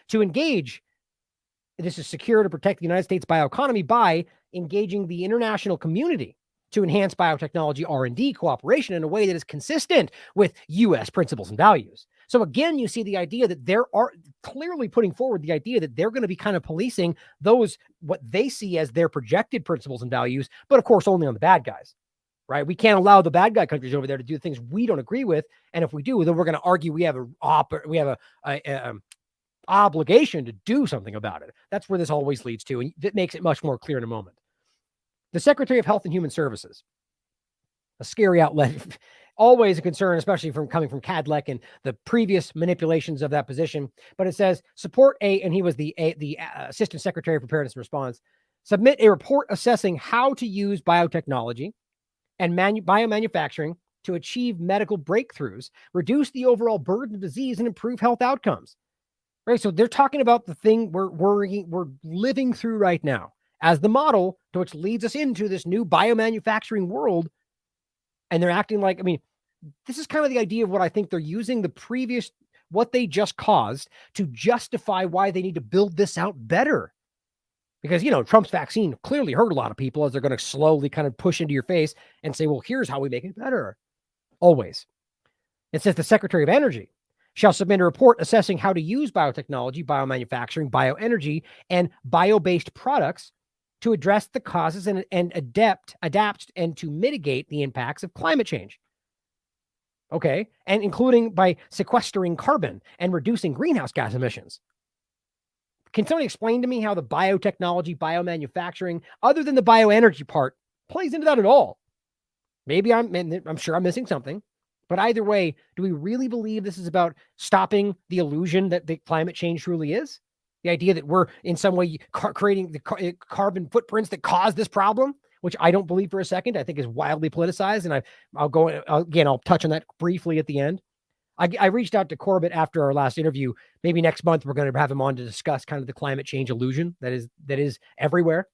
To engage, this is secure to protect the United States bioeconomy by engaging the international community to enhance biotechnology R&D cooperation in a way that is consistent with U.S. principles and values. So again, you see the idea that there are clearly putting forward the idea that they're going to be kind of policing those, what they see as their projected principles and values, but of course, only on the bad guys, right? We can't allow the bad guy countries over there to do things we don't agree with. And if we do, then we're going to argue we have a obligation to do something about it. That's where this always leads to. And that makes it much more clear in a moment. The Secretary of Health and Human Services, a scary outlet, always a concern, especially coming from Cadleck and the previous manipulations of that position. But it says support and he was the Assistant Secretary of Preparedness and Response, submit a report assessing how to use biotechnology and biomanufacturing to achieve medical breakthroughs, reduce the overall burden of disease, and improve health outcomes. Right. So they're talking about the thing we're living through right now as the model to which leads us into this new biomanufacturing world. And they're acting like, this is kind of the idea of what I think they're using the previous, what they just caused to justify why they need to build this out better. Because, Trump's vaccine clearly hurt a lot of people as they're going to slowly kind of push into your face and say, well, here's how we make it better. Always. It says the Secretary of Energy shall submit a report assessing how to use biotechnology, biomanufacturing, bioenergy, and bio-based products to address the causes and adapt and to mitigate the impacts of climate change. Okay. And including by sequestering carbon and reducing greenhouse gas emissions. Can somebody explain to me how the biotechnology, biomanufacturing, other than the bioenergy part, plays into that at all? Maybe I'm sure I'm missing something. But either way, do we really believe this is about stopping the illusion that the climate change truly is? The idea that we're in some way creating the carbon footprints that cause this problem, which I don't believe for a second. I think is wildly politicized. And I'll touch on that briefly at the end. I reached out to Corbett after our last interview. Maybe next month we're going to have him on to discuss kind of the climate change illusion that is everywhere.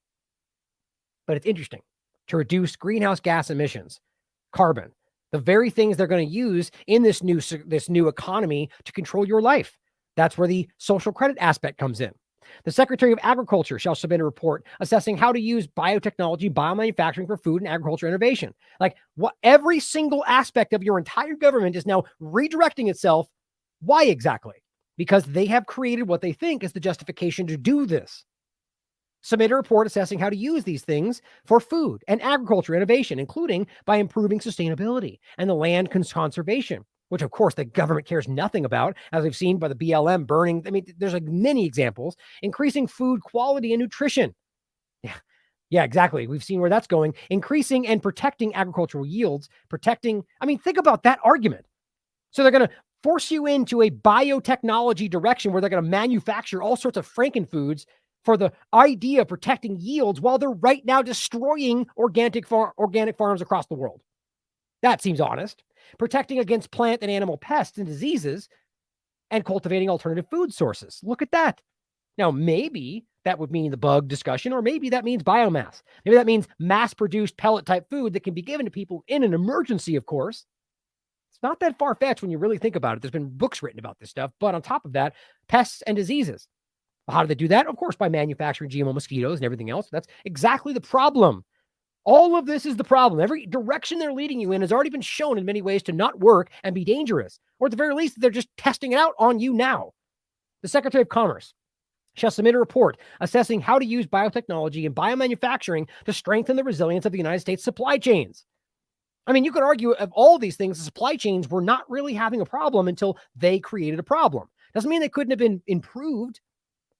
But it's interesting to reduce greenhouse gas emissions, carbon, the very things they're going to use in this new economy to control your life. That's where the social credit aspect comes in. The Secretary of Agriculture shall submit a report assessing how to use biotechnology, biomanufacturing for food and agriculture innovation. Like what every single aspect of your entire government is now redirecting itself. Why exactly? Because they have created what they think is the justification to do this. Submit a report assessing how to use these things for food and agriculture innovation, including by improving sustainability and the land conservation, which of course the government cares nothing about, as we've seen by the BLM burning. I mean, there's like many examples. Increasing food quality and nutrition. Yeah, exactly. We've seen where that's going. Increasing and protecting agricultural yields, think about that argument. So they're going to force you into a biotechnology direction where they're going to manufacture all sorts of frankenfoods for the idea of protecting yields while they're right now destroying organic farms across the world. That seems honest. Protecting against plant and animal pests and diseases and cultivating alternative food sources. Look at that. Now, maybe that would mean the bug discussion, or maybe that means biomass. Maybe that means mass-produced pellet-type food that can be given to people in an emergency, of course. It's not that far-fetched when you really think about it. There's been books written about this stuff. But on top of that, pests and diseases. How do they do that? Of course, by manufacturing GMO mosquitoes and everything else. That's exactly the problem. All of this is the problem. Every direction they're leading you in has already been shown in many ways to not work and be dangerous. Or at the very least, they're just testing it out on you now. The Secretary of Commerce shall submit a report assessing how to use biotechnology and biomanufacturing to strengthen the resilience of the United States supply chains. I mean, you could argue of all these things, the supply chains were not really having a problem until they created a problem. Doesn't mean they couldn't have been improved.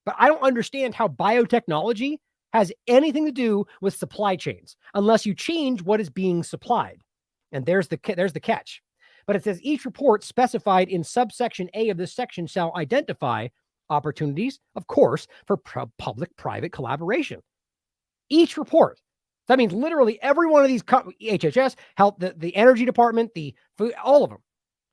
But I don't understand how biotechnology has anything to do with supply chains unless you change what is being supplied. And there's the catch. But it says each report specified in subsection A of this section shall identify opportunities, of course, for public-private collaboration. Each report. That means literally every one of these HHS, health, the energy department, the food, all of them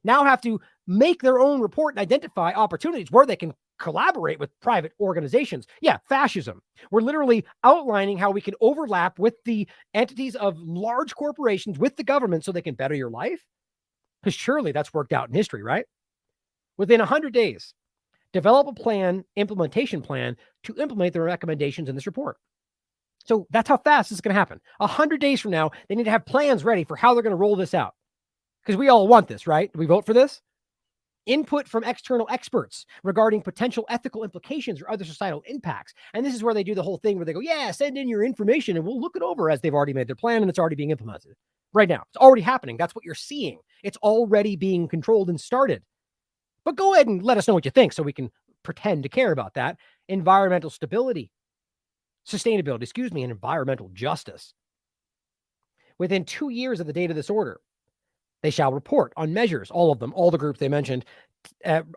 now have to make their own report and identify opportunities where they can collaborate with private organizations. Yeah, fascism. We're literally outlining how we can overlap with the entities of large corporations with the government so they can better your life. Because surely that's worked out in history, right? Within 100 days, develop a implementation plan to implement the recommendations in this report. So that's how fast this is going to happen. 100 days from now, they need to have plans ready for how they're going to roll this out. Because we all want this, right? Do we vote for this? Input from external experts regarding potential ethical implications or other societal impacts. And this is where they do the whole thing where they go, yeah, send in your information and we'll look it over, as they've already made their plan and it's already being implemented right now. It's already happening. That's what you're seeing. It's already being controlled and started. But go ahead and let us know what you think so we can pretend to care about that. Environmental stability, sustainability, and environmental justice. Within 2 years of the date of this order, they shall report on measures, all of them, all the groups they mentioned,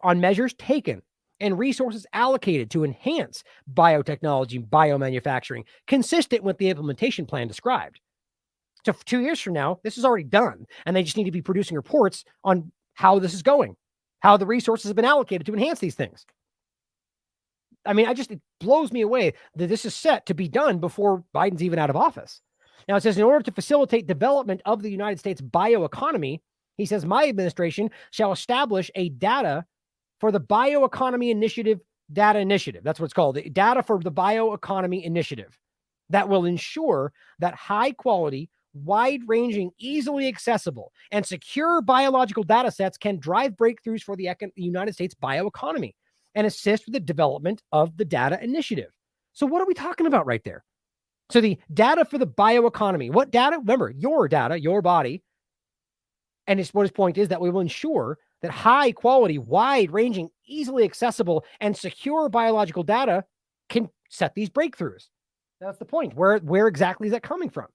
on measures taken and resources allocated to enhance biotechnology, biomanufacturing, consistent with the implementation plan described. So 2 years from now, this is already done, and they just need to be producing reports on how this is going, how the resources have been allocated to enhance these things. I mean, it blows me away that this is set to be done before Biden's even out of office. Now, it says, in order to facilitate development of the United States bioeconomy, he says, my administration shall establish a data for the Bioeconomy Initiative data initiative. That's what it's called. The data for the Bioeconomy Initiative that will ensure that high quality, wide-ranging, easily accessible, and secure biological data sets can drive breakthroughs for the United States bioeconomy and assist with the development of the data initiative. So what are we talking about right there? So the data for the bioeconomy, what data? Remember, your data, your body. And what his point is that we will ensure that high quality, wide ranging, easily accessible, and secure biological data can set these breakthroughs. That's the point. Where exactly is that coming from?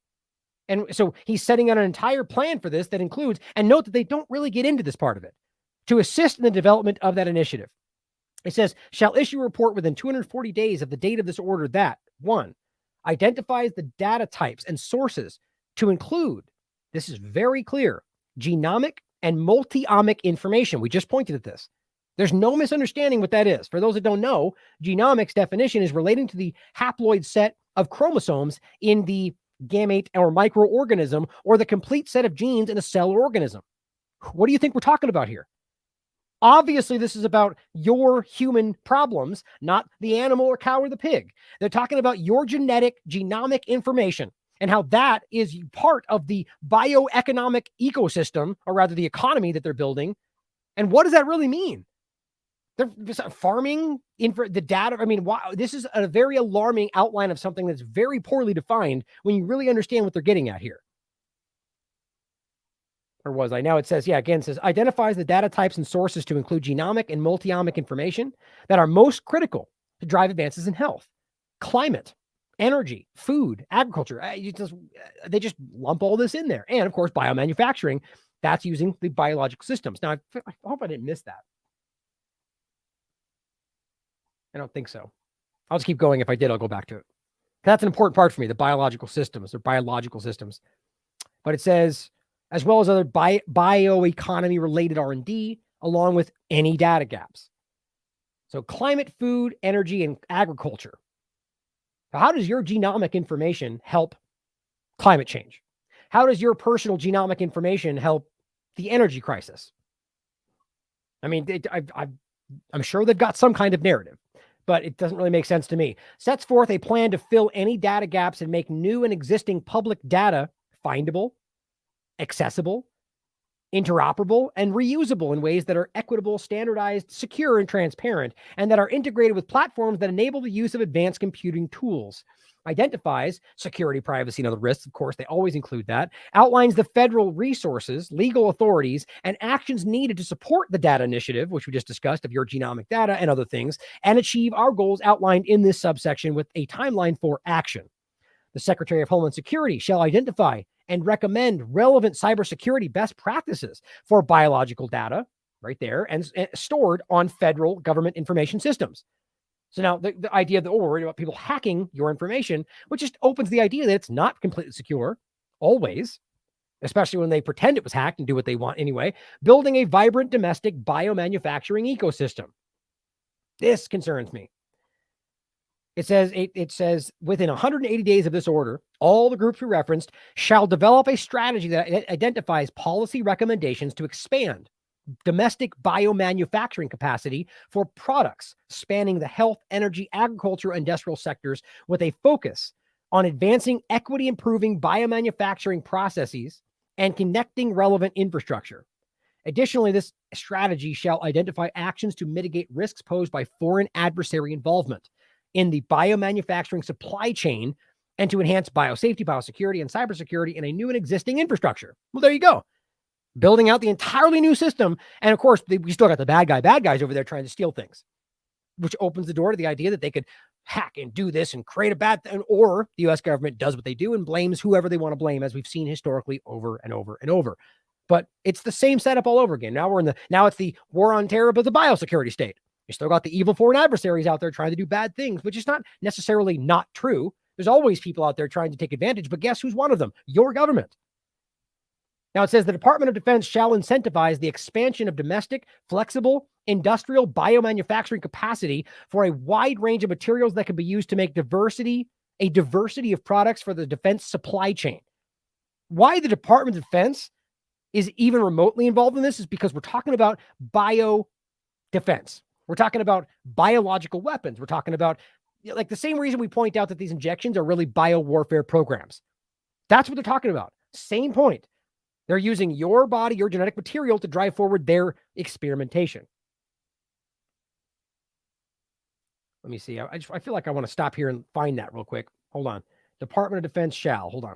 And so he's setting out an entire plan for this that includes, and note that they don't really get into this part of it, to assist in the development of that initiative. It says, shall issue a report within 240 days of the date of this order that, 1, identifies the data types and sources to include, this is very clear, genomic and multi-omic information. We just pointed at this. There's no misunderstanding what that is. For those that don't know, genomics definition is relating to the haploid set of chromosomes in the gamete or microorganism, or the complete set of genes in a cell or organism. What do you think we're talking about here? Obviously, this is about your human problems, not the animal or cow or the pig. They're talking about your genomic information and how that is part of the bioeconomic ecosystem, or rather the economy that they're building. And what does that really mean? They're farming the data. I mean, wow, this is a very alarming outline of something that's very poorly defined when you really understand what they're getting at here. Or was I? Now it says, it says, identifies the data types and sources to include genomic and multi-omic information that are most critical to drive advances in health, climate, energy, food, agriculture. They just lump all this in there. And of course, biomanufacturing, that's using the biological systems. Now, I hope I didn't miss that. I don't think so. I'll just keep going. If I did, I'll go back to it. That's an important part for me, the biological systems or biological systems. But it says, as well as other bioeconomy related R&D, along with any data gaps. So climate, food, energy, and agriculture. So how does your genomic information help climate change? How does your personal genomic information help the energy crisis? I mean, I'm sure they've got some kind of narrative, but it doesn't really make sense to me. Sets forth a plan to fill any data gaps and make new and existing public data findable, accessible, interoperable, and reusable in ways that are equitable, standardized, secure, and transparent, and that are integrated with platforms that enable the use of advanced computing tools. Identifies security, privacy, and other risks. Of course, they always include that. Outlines the federal resources, legal authorities, and actions needed to support the data initiative, which we just discussed, of your genomic data and other things, and achieve our goals outlined in this subsection with a timeline for action. The Secretary of Homeland Security shall identify and recommend relevant cybersecurity best practices for biological data, right there, and stored on federal government information systems. So now the idea that, we're worried about people hacking your information, which just opens the idea that it's not completely secure, always, especially when they pretend it was hacked and do what they want anyway. Building a vibrant domestic biomanufacturing ecosystem. This concerns me. It says within 180 days of this order, all the groups we referenced shall develop a strategy that identifies policy recommendations to expand domestic biomanufacturing capacity for products spanning the health, energy, agriculture, and industrial sectors, with a focus on advancing equity improving biomanufacturing processes and connecting relevant infrastructure. Additionally, this strategy shall identify actions to mitigate risks posed by foreign adversary involvement in the biomanufacturing supply chain and to enhance biosafety, biosecurity, and cybersecurity in a new and existing infrastructure. Well, there you go. Building out the entirely new system. And of course, we still got the bad guys over there trying to steal things, which opens the door to the idea that they could hack and do this and create a bad thing, or the US government does what they do and blames whoever they want to blame, as we've seen historically over and over and over. But it's the same setup all over again. Now it's the war on terror, but the biosecurity state. You still got the evil foreign adversaries out there trying to do bad things, which is not necessarily not true. There's always people out there trying to take advantage, but guess who's one of them? Your government. Now it says the Department of Defense shall incentivize the expansion of domestic, flexible, industrial biomanufacturing capacity for a wide range of materials that can be used to make a diversity of products for the defense supply chain. Why the Department of Defense is even remotely involved in this is because we're talking about bio defense. We're talking about biological weapons. We're talking about, like, the same reason we point out that these injections are really biowarfare programs. That's what they're talking about. Same point. They're using your body, your genetic material, to drive forward their experimentation. Let me see. I feel like I want to stop here and find that real quick. Hold on. Department of Defense shall. Hold on.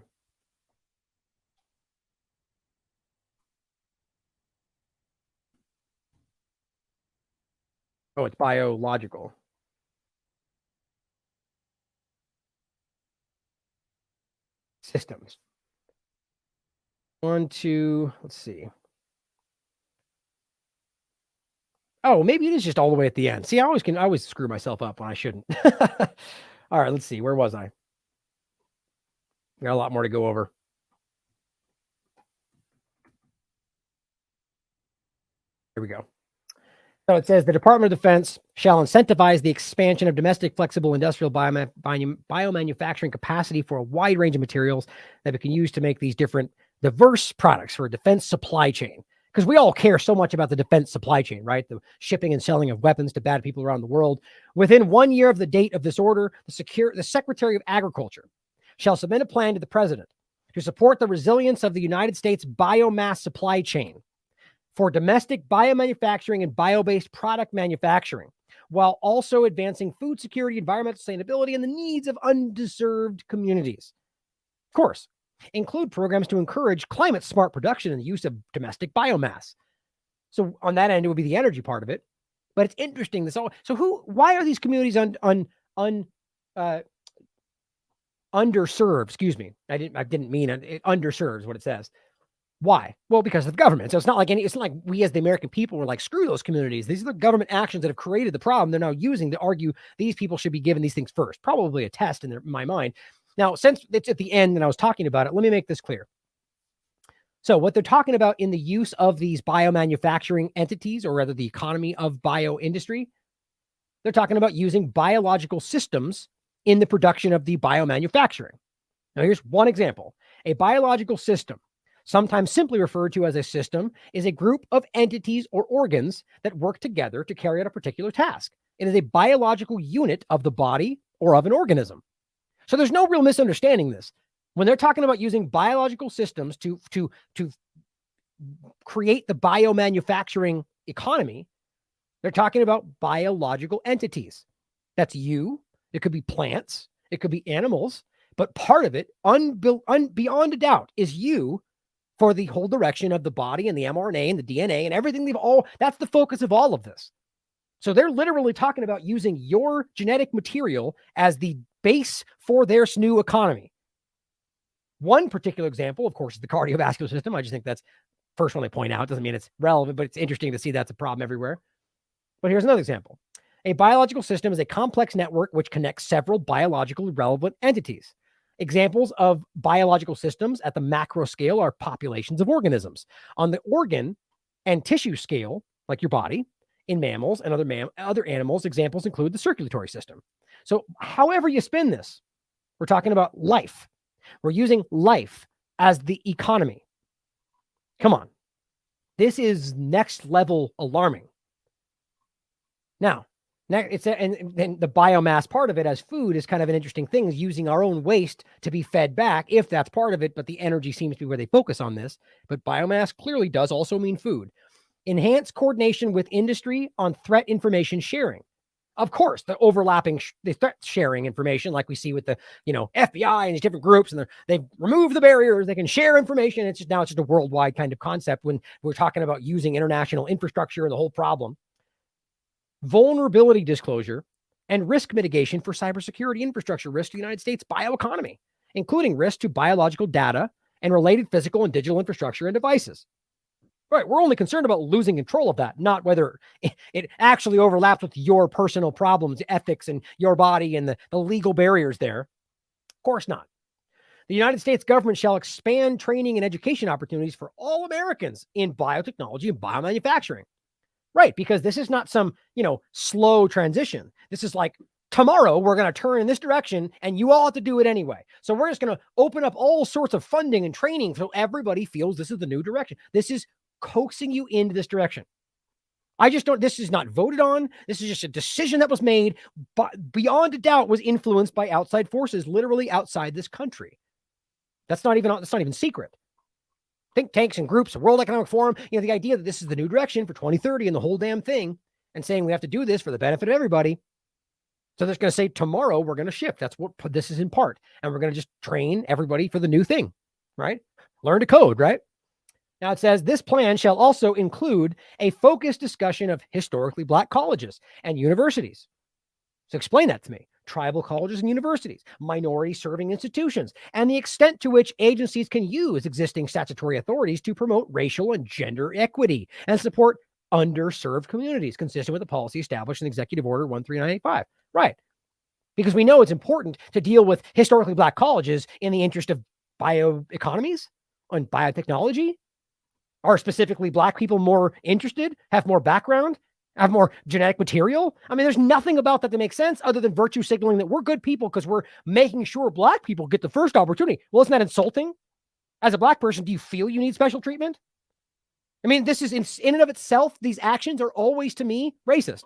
Oh, it's biological systems. let's see. Oh, maybe it is just all the way at the end. See, I always screw myself up when I shouldn't. All right, let's see. Where was I? We got a lot more to go over. Here we go. So it says the Department of Defense shall incentivize the expansion of domestic flexible industrial biomanufacturing capacity for a wide range of materials that it can use to make these different diverse products for a defense supply chain. Because we all care so much about the defense supply chain, right? The shipping and selling of weapons to bad people around the world. Within 1 year of the date of this order, the Secretary of Agriculture shall submit a plan to the President to support the resilience of the United States biomass supply chain for domestic biomanufacturing and bio-based product manufacturing, while also advancing food security, environmental sustainability, and the needs of undeserved communities. Of course, include programs to encourage climate-smart production and the use of domestic biomass. So on that end, it would be the energy part of it. But it's interesting. Why are these communities underserved? Excuse me. I didn't mean it. Underserved is what it says. Why? Well, because of the government. So it's not like we as the American people were like, screw those communities. These are the government actions that have created the problem they're now using to argue these people should be given these things first. Probably a test in my mind. Now, since it's at the end and I was talking about it, let me make this clear. So what they're talking about in the use of these biomanufacturing entities, or rather the economy of bio industry, they're talking about using biological systems in the production of the biomanufacturing. Now, here's one example. A biological system, sometimes simply referred to as a system, is a group of entities or organs that work together to carry out a particular task. It is a biological unit of the body or of an organism. So there's no real misunderstanding this. When they're talking about using biological systems to create the biomanufacturing economy, they're talking about biological entities. That's you. It could be plants. It could be animals. But part of it, beyond a doubt, is you for the whole direction of the body and the mRNA and the DNA and everything that's the focus of all of this. So they're literally talking about using your genetic material as the base for their new economy. One particular example, of course, is the cardiovascular system. I just think that's first one I point out. Doesn't mean it's relevant, but it's interesting to see that's a problem everywhere. But here's another example. A biological system is a complex network which connects several biologically relevant entities. Examples of biological systems at the macro scale are populations of organisms. On the organ and tissue scale, like your body, in mammals and other animals, examples include the circulatory system. So however you spin this, we're talking about life. We're using life as the economy. Come on. This is next level alarming. Now, and the biomass part of it as food is kind of an interesting thing, is using our own waste to be fed back, if that's part of it, but the energy seems to be where they focus on this. But biomass clearly does also mean food. Enhance coordination with industry on threat information sharing. Of course, the overlapping, the threat sharing information, like we see with the, FBI and these different groups, and they've removed the barriers. They can share information. It's just a worldwide kind of concept when we're talking about using international infrastructure and the whole problem. Vulnerability disclosure and risk mitigation for cybersecurity infrastructure risk to the United States bioeconomy, including risk to biological data and related physical and digital infrastructure and devices. Right, we're only concerned about losing control of that, not whether it actually overlaps with your personal problems, ethics, and your body and the legal barriers there. Of course not. The United States government shall expand training and education opportunities for all Americans in biotechnology and biomanufacturing. Right, because this is not some, slow transition. This is like, tomorrow we're going to turn in this direction and you all have to do it anyway. So we're just going to open up all sorts of funding and training so everybody feels this is the new direction. This is coaxing you into this direction. This is not voted on. This is just a decision that was made, but beyond a doubt was influenced by outside forces, literally outside this country. That's not even secret. Think tanks and groups, the World Economic Forum, the idea that this is the new direction for 2030 and the whole damn thing, and saying we have to do this for the benefit of everybody. So they're going to say tomorrow we're going to shift. That's what this is in part. And we're going to just train everybody for the new thing, right? Learn to code, right? Now it says this plan shall also include a focused discussion of historically Black colleges and universities. So explain that to me. tribal colleges and universities, minority serving institutions, and the extent to which agencies can use existing statutory authorities to promote racial and gender equity and support underserved communities, consistent with the policy established in Executive Order 13985. Right. Because we know it's important to deal with historically Black colleges in the interest of bioeconomies and biotechnology. Are specifically Black people more interested, have more background, have more genetic material? I mean, there's nothing about that makes sense other than virtue signaling that we're good people because we're making sure Black people get the first opportunity. Well, isn't that insulting? As a Black person, do you feel you need special treatment? I mean, this is in and of itself, these actions are always, to me, racist.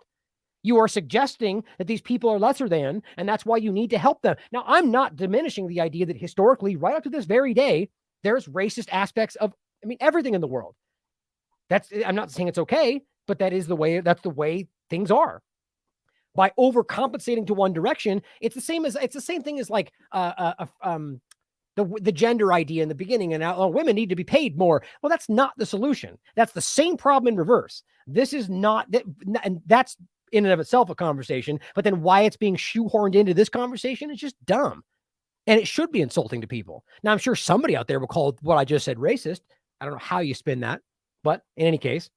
You are suggesting that these people are lesser than, and that's why you need to help them. Now, I'm not diminishing the idea that historically, right up to this very day, there's racist aspects of, everything in the world. I'm not saying it's okay, but that's the way things are. By overcompensating to one direction, it's the same thing as like the gender idea in the beginning, and now women need to be paid more. Well, that's not the solution. That's the same problem in reverse. This is not that, and that's in and of itself a conversation, but then why it's being shoehorned into this conversation is just dumb. And it should be insulting to people. Now, I'm sure somebody out there will call what I just said racist. I don't know how you spin that, but in any case,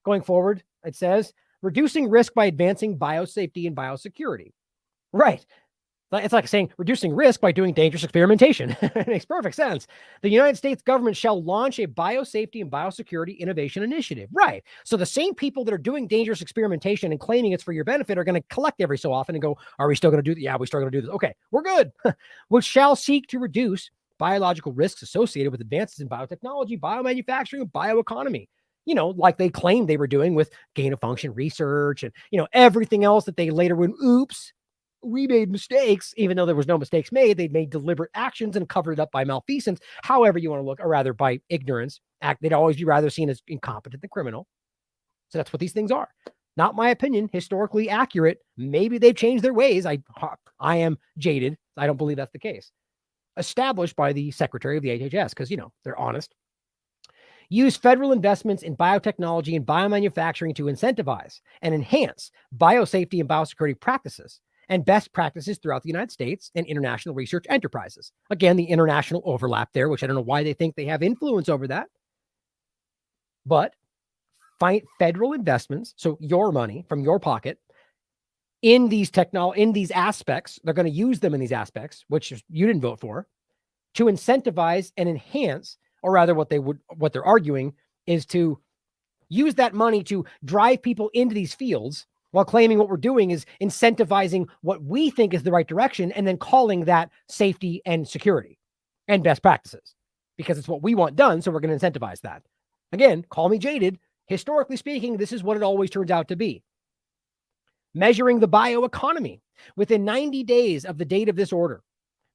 going forward, it says reducing risk by advancing biosafety and biosecurity. Right. It's like saying reducing risk by doing dangerous experimentation. It makes perfect sense. The United States government shall launch a biosafety and biosecurity innovation initiative. Right. So the same people that are doing dangerous experimentation and claiming it's for your benefit are going to collect every so often and go, are we still going to do that? Yeah, we're still going to do this. Okay, we're good. Which shall seek to reduce biological risks associated with advances in biotechnology, biomanufacturing, and bioeconomy. Like they claimed they were doing with gain of function research and, everything else that they later went, oops, we made mistakes, even though there was no mistakes made. They'd made deliberate actions and covered it up by malfeasance, however you want to look, or rather by ignorance. They'd always be rather seen as incompetent than criminal. So that's what these things are. Not my opinion, historically accurate. Maybe they've changed their ways. I am jaded. I don't believe that's the case. Established by the Secretary of the HHS, because, they're honest. Use federal investments in biotechnology and biomanufacturing to incentivize and enhance biosafety and biosecurity practices and best practices throughout the United States and international research enterprises. Again, the international overlap there, which I don't know why they think they have influence over that. But find federal investments, so your money from your pocket, in these aspects, they're going to use them in these aspects, which you didn't vote for, to incentivize and enhance, or rather what they're arguing is to use that money to drive people into these fields while claiming what we're doing is incentivizing what we think is the right direction and then calling that safety and security and best practices because it's what we want done. So we're going to incentivize that. Again, call me jaded. Historically speaking, this is what it always turns out to be. Measuring the bioeconomy. Within 90 days of the date of this order,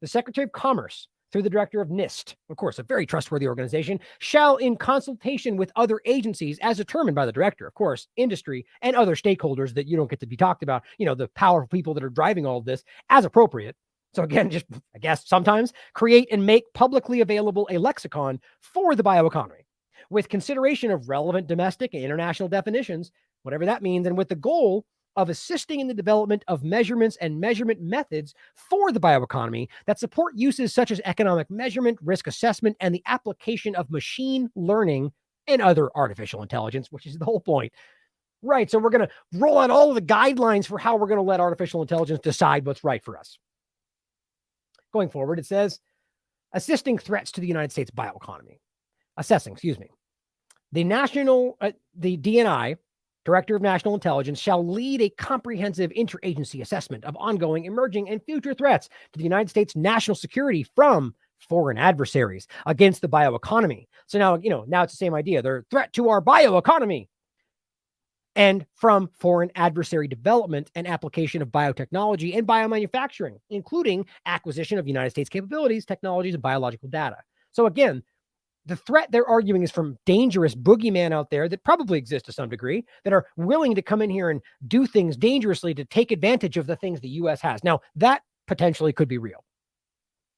the Secretary of Commerce, through the director of NIST, of course, a very trustworthy organization, shall, in consultation with other agencies as determined by the director, of course, industry and other stakeholders that you don't get to be talked about, the powerful people that are driving all of this as appropriate. So again, just, I guess, sometimes create and make publicly available a lexicon for the bioeconomy with consideration of relevant domestic and international definitions, whatever that means, and with the goal of assisting in the development of measurements and measurement methods for the bioeconomy that support uses such as economic measurement, risk assessment, and the application of machine learning and other artificial intelligence, which is the whole point. Right. So we're going to roll out all of the guidelines for how we're going to let artificial intelligence decide what's right for us. Going forward, it says, assessing threats to the United States bioeconomy. The DNI, Director of National Intelligence, shall lead a comprehensive interagency assessment of ongoing, emerging, and future threats to the United States national security from foreign adversaries against the bioeconomy. So now, now it's the same idea. They're a threat to our bioeconomy. And from foreign adversary development and application of biotechnology and biomanufacturing, including acquisition of United States capabilities, technologies, and biological data. So again, the threat they're arguing is from dangerous boogeyman out there that probably exist to some degree, that are willing to come in here and do things dangerously to take advantage of the things the U.S. has. Now, that potentially could be real.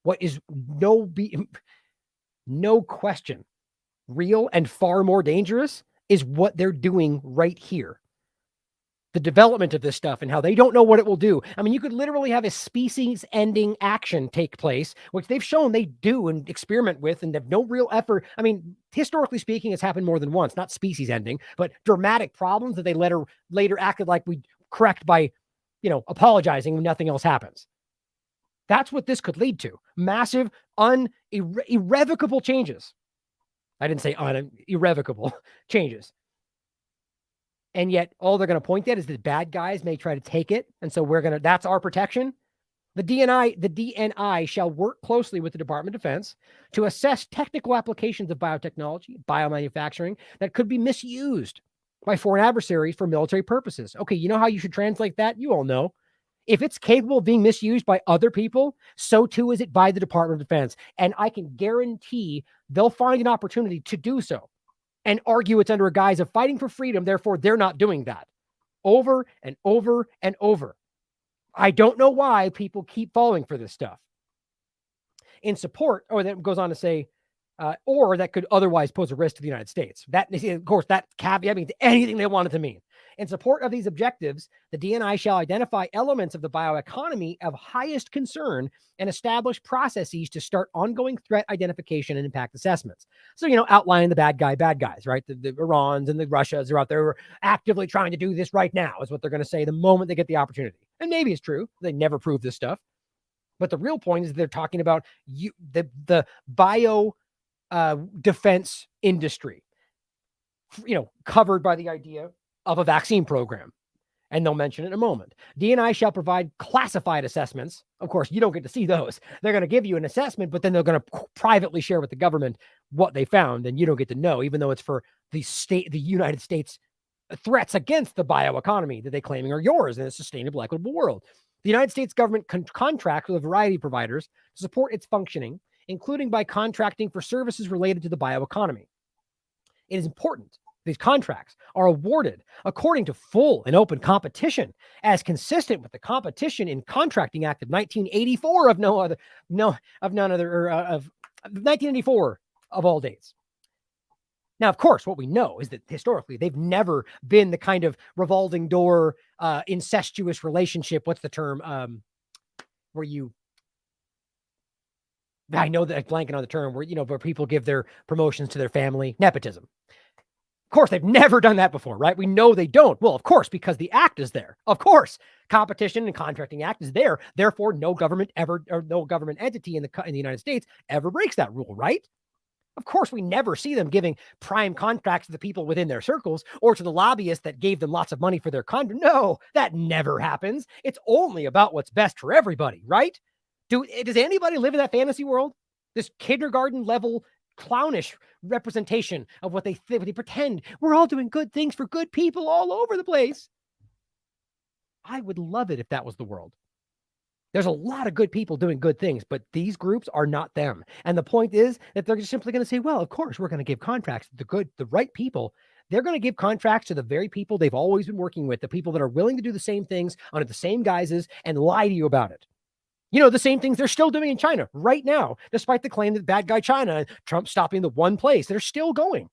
What is no question real and far more dangerous is what they're doing right here. the development of this stuff and how they don't know what it will do. I mean, you could literally have a species-ending action take place, which they've shown they do and experiment with, and have no real effort. I mean, historically speaking, it's happened more than once, not species-ending, but dramatic problems that they later acted like we correct by, apologizing when nothing else happens. That's what this could lead to. Massive, irrevocable changes. I didn't say irrevocable changes. And yet all they're going to point at is that bad guys may try to take it. And so that's our protection. The DNI shall work closely with the Department of Defense to assess technical applications of biotechnology, biomanufacturing that could be misused by foreign adversaries for military purposes. Okay, you know how you should translate that? You all know. If it's capable of being misused by other people, so too is it by the Department of Defense. And I can guarantee they'll find an opportunity to do so and argue it's under a guise of fighting for freedom. Therefore, they're not doing that over and over and over. I don't know why people keep falling for this stuff. In support, or that goes on to say, or that could otherwise pose a risk to the United States. That, of course, that caveat means anything they want it to mean. In support of these objectives, the DNI shall identify elements of the bioeconomy of highest concern and establish processes to start ongoing threat identification and impact assessments. So, outlining the bad guys, right? The Irans and the Russias are out there actively trying to do this right now, is what they're going to say the moment they get the opportunity. And maybe it's true. They never prove this stuff. But the real point is they're talking about the bio defense industry, covered by the idea of a vaccine program. And they'll mention it in a moment. DNI shall provide classified assessments. Of course, you don't get to see those. They're going to give you an assessment, but then they're going to privately share with the government what they found, and you don't get to know, even though it's for the United States threats against the bioeconomy that they claiming are yours in a sustainable, equitable world. The United States government contracts with a variety of providers to support its functioning, including by contracting for services related to the bioeconomy. It is important these contracts are awarded according to full and open competition, as consistent with the Competition in Contracting Act of 1984 of 1984 of all dates. Now, of course, what we know is that historically they've never been the kind of revolving door, incestuous relationship. What's the term? I know that I'm blanking on the term where people give their promotions to their family. Nepotism. Of course, they've never done that before, right? We know they don't. Well, of course, because the act is there. Of course, Competition and Contracting Act is there. Therefore, no government entity in the United States ever breaks that rule, right? Of course, we never see them giving prime contracts to the people within their circles or to the lobbyists that gave them lots of money for their contract. No, that never happens. It's only about what's best for everybody, right? Does anybody live in that fantasy world? This kindergarten level clownish representation of what they pretend we're all doing good things for good people all over the place. I would love it if that was the world. There's a lot of good people doing good things, but these groups are not them. And the point is that they're just simply going to say, well, of course, we're going to give contracts to the right people. They're going to give contracts to the very people they've always been working with, the people that are willing to do the same things under the same guises and lie to you about it. The same things they're still doing in China right now, despite the claim that bad guy China, Trump stopping the one place, they're still going.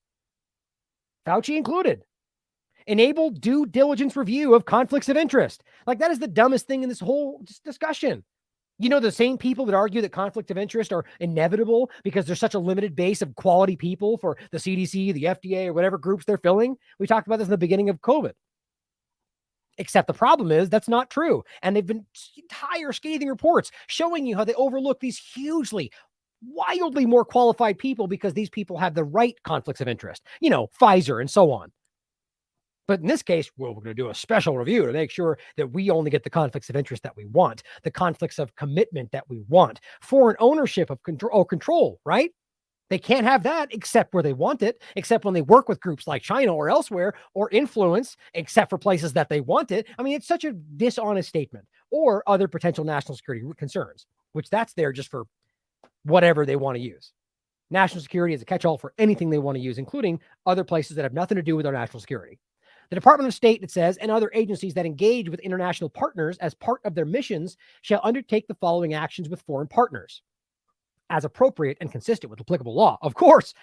Fauci included. Enable due diligence review of conflicts of interest. Like, that is the dumbest thing in this whole discussion. The same people that argue that conflicts of interest are inevitable because there's such a limited base of quality people for the CDC, the FDA, or whatever groups they're filling. We talked about this in the beginning of COVID. Except the problem is that's not true. And they've been entire scathing reports showing you how they overlook these hugely, wildly more qualified people because these people have the right conflicts of interest, Pfizer and so on. But in this case, we're going to do a special review to make sure that we only get the conflicts of interest that we want, the conflicts of commitment that we want, foreign ownership of control, right? They can't have that except where they want it, except when they work with groups like China or elsewhere, or influence, except for places that they want it. I mean, it's such a dishonest statement, or other potential national security concerns, which that's there just for whatever they want to use. National security is a catch-all for anything they want to use, including other places that have nothing to do with our national security. The Department of State, it says, and other agencies that engage with international partners as part of their missions shall undertake the following actions with foreign partners as appropriate and consistent with applicable law. Of course,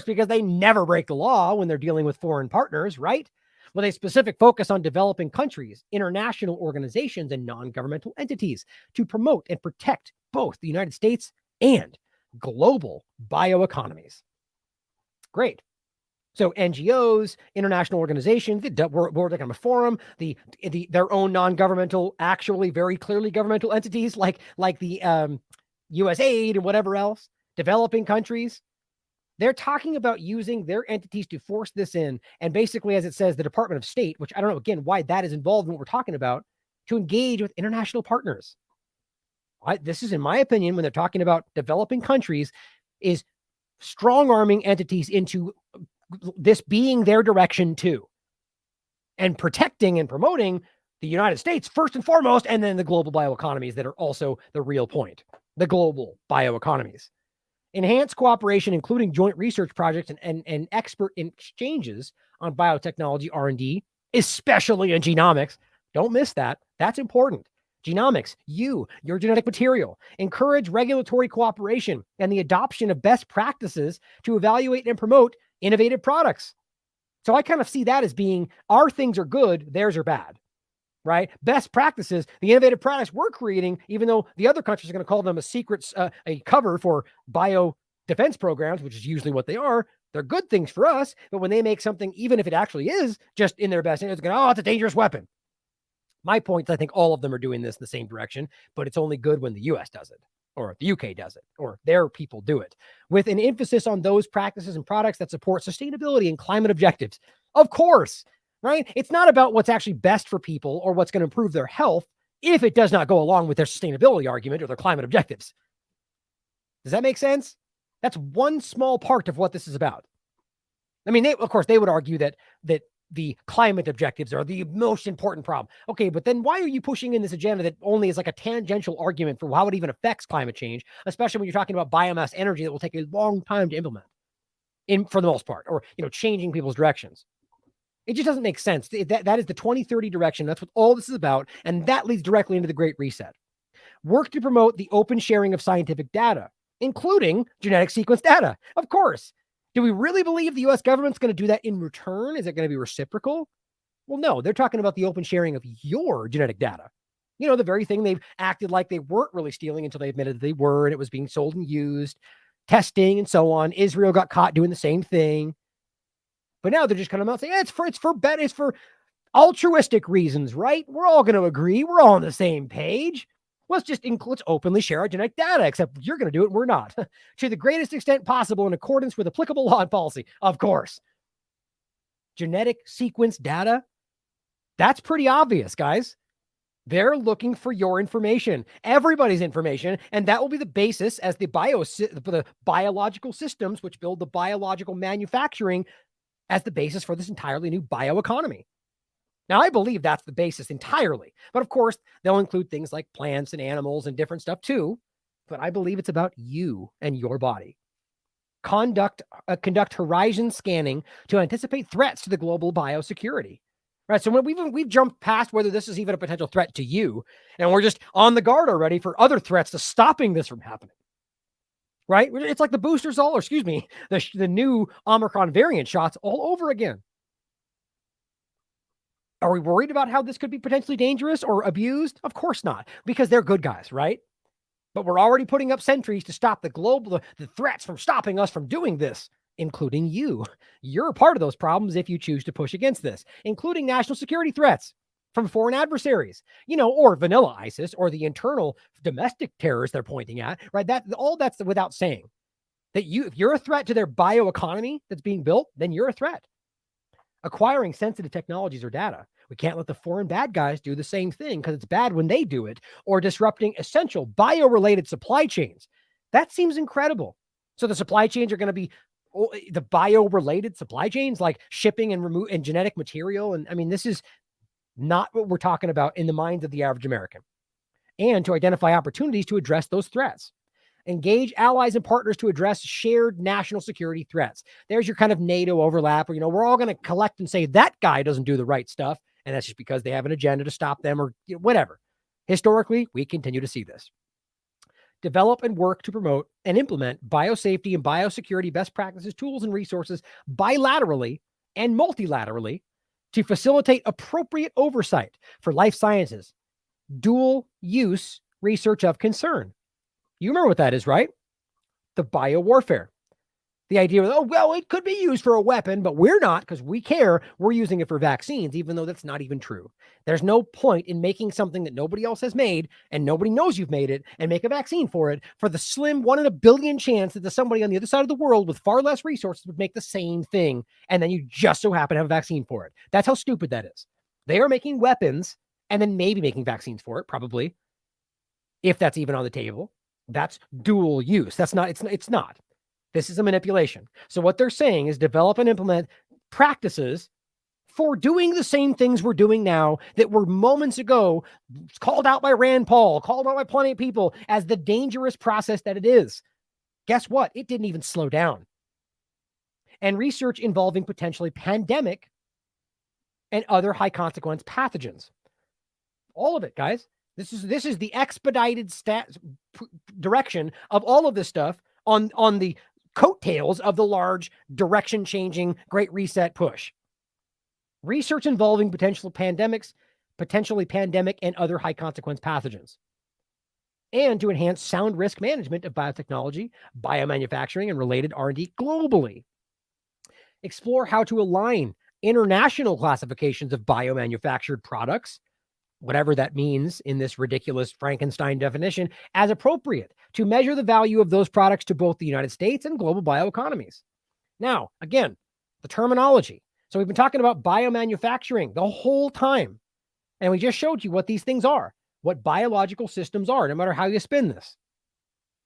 because they never break the law when they're dealing with foreign partners, right? with a specific focus on developing countries, international organizations, and non-governmental entities to promote and protect both the United States and global bioeconomies. Great. So NGOs, international organizations, the World Economic Forum, their own non-governmental, actually very clearly governmental entities like the USAID and whatever else, developing countries, they're talking about using their entities to force this in. And basically, as it says, the Department of State, which I don't know, again, why that is involved in what we're talking about, to engage with international partners. This is, in my opinion, when they're talking about developing countries, is strong-arming entities into this being their direction too, and protecting and promoting the United States first and foremost, and then the global bioeconomies that are also the real point, the global bioeconomies. Enhance cooperation, including joint research projects and expert exchanges on biotechnology R&D, especially in genomics. Don't miss that. That's important. Genomics, your genetic material. Encourage regulatory cooperation and the adoption of best practices to evaluate and promote innovative products. So I kind of see that as being our things are good, theirs are bad, right? Best practices, the innovative products we're creating, even though the other countries are going to call them a secret, a cover for bio defense programs, which is usually what they are. They're good things for us, but when they make something, even if it actually is just in their best interest, it's going, oh, it's a dangerous weapon. My point is, I think all of them are doing this in the same direction, but it's only good when the US does it, or the UK does it, or their people do it, with an emphasis on those practices and products that support sustainability and climate objectives. Of course, right? It's not about what's actually best for people or what's going to improve their health if it does not go along with their sustainability argument or their climate objectives. Does that make sense? That's one small part of what this is about. I mean, of course, they would argue that the climate objectives are the most important problem. Okay, but then why are you pushing in this agenda that only is like a tangential argument for how it even affects climate change, especially when you're talking about biomass energy that will take a long time to implement for the most part, or, changing people's directions. It just doesn't make sense. That is the 2030 direction. That's what all this is about. And that leads directly into the Great Reset. Work to promote the open sharing of scientific data, including genetic sequence data. Of course. Do we really believe the US government's going to do that in return? Is it going to be reciprocal? Well, no, they're talking about the open sharing of your genetic data. The very thing they've acted like they weren't really stealing until they admitted that they were, and it was being sold and used, testing and so on. Israel got caught doing the same thing. But now they're just kind of saying, it's for altruistic reasons, right? We're all going to agree. We're all on the same page. Let's openly share our genetic data, except you're going to do it and we're not, to the greatest extent possible in accordance with applicable law and policy. Of course. Genetic sequence data, that's pretty obvious, guys. They're looking for your information, everybody's information, and that will be the basis as the biological systems, which build the biological manufacturing, as the basis for this entirely new bioeconomy. Now, I believe that's the basis entirely. But of course, they'll include things like plants and animals and different stuff too. But I believe it's about you and your body. Conduct horizon scanning to anticipate threats to the global biosecurity. Right. So when we've jumped past whether this is even a potential threat to you, and we're just on the guard already for other threats to stopping this from happening. Right. It's like the boosters the new Omicron variant shots all over again. Are we worried about how this could be potentially dangerous or abused? Of course not, because they're good guys, right? But we're already putting up sentries to stop the threats from stopping us from doing this, including you. You're a part of those problems if you choose to push against this, including national security threats from foreign adversaries, or vanilla ISIS, or the internal domestic terrorists they're pointing at, right? That's without saying that if you're a threat to their bioeconomy that's being built, then you're a threat. Acquiring sensitive technologies or data. We can't let the foreign bad guys do the same thing because it's bad when they do it, or disrupting essential bio-related supply chains. That seems incredible. So the supply chains are going to be the bio-related supply chains, like shipping and genetic material. And I mean, this is not what we're talking about in the minds of the average American. And to identify opportunities to address those threats. Engage allies and partners to address shared national security threats. There's your kind of NATO overlap where, we're all going to collect and say that guy doesn't do the right stuff. And that's just because they have an agenda to stop them or whatever. Historically, we continue to see this. Develop and work to promote and implement biosafety and biosecurity best practices, tools, and resources bilaterally and multilaterally to facilitate appropriate oversight for life sciences, dual use research of concern. You remember what that is, right? The biowarfare. The idea of, oh, well, it could be used for a weapon, but we're not because we care. We're using it for vaccines, even though that's not even true. There's no point in making something that nobody else has made and nobody knows you've made it and make a vaccine for it for the slim 1 in a billion chance that somebody on the other side of the world with far less resources would make the same thing. And then you just so happen to have a vaccine for it. That's how stupid that is. They are making weapons and then maybe making vaccines for it, probably, if that's even on the table. That's dual use. That's not, it's not. This is a manipulation. So what they're saying is develop and implement practices for doing the same things we're doing now that were moments ago called out by Rand Paul, called out by plenty of people as the dangerous process that it is. Guess what? It didn't even slow down. And research involving potentially pandemic and other high consequence pathogens. All of it, guys. This is the expedited direction of all of this stuff on the coattails of the large direction-changing Great Reset push. Research involving potentially pandemic and other high-consequence pathogens. And to enhance sound risk management of biotechnology, biomanufacturing, and related R&D globally. Explore how to align international classifications of biomanufactured products, whatever that means in this ridiculous Frankenstein definition, as appropriate to measure the value of those products to both the United States and global bioeconomies. Now, again, the terminology. So we've been talking about biomanufacturing the whole time. And we just showed you what these things are, what biological systems are, no matter how you spin this.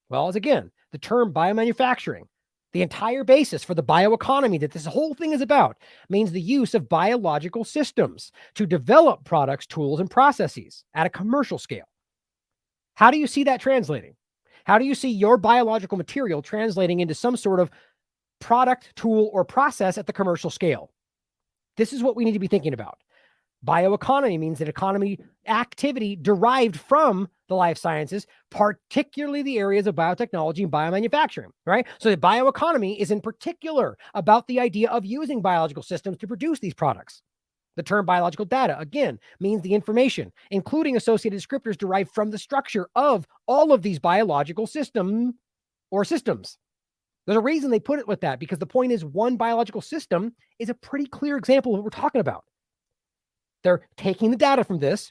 Well, as again, the term biomanufacturing, the entire basis for the bioeconomy that this whole thing is about, means the use of biological systems to develop products, tools, and processes at a commercial scale. How do you see that translating? How do you see your biological material translating into some sort of product, tool, or process at the commercial scale? This is what we need to be thinking about. Bioeconomy means that economy activity derived from the life sciences, particularly the areas of biotechnology and biomanufacturing, right? So the bioeconomy is in particular about the idea of using biological systems to produce these products. The term biological data, again, means the information, including associated descriptors derived from the structure of all of these biological systems or systems. There's a reason they put it with that, because the point is one biological system is a pretty clear example of what we're talking about. They're taking the data from this,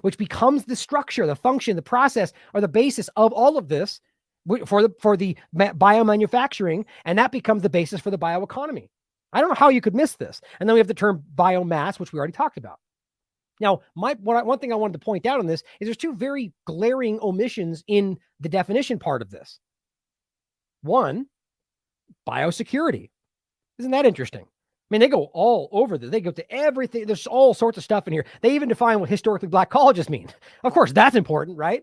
which becomes the structure, the function, the process, or the basis of all of this for the biomanufacturing, and that becomes the basis for the bioeconomy. I don't know how you could miss this. And then we have the term biomass, which we already talked about. Now, one thing I wanted to point out on this is there's two very glaring omissions in the definition part of this. One, biosecurity. Isn't that interesting? I mean, they go all over this. They go to everything. There's all sorts of stuff in here. They even define what historically black colleges mean. Of course, that's important, right?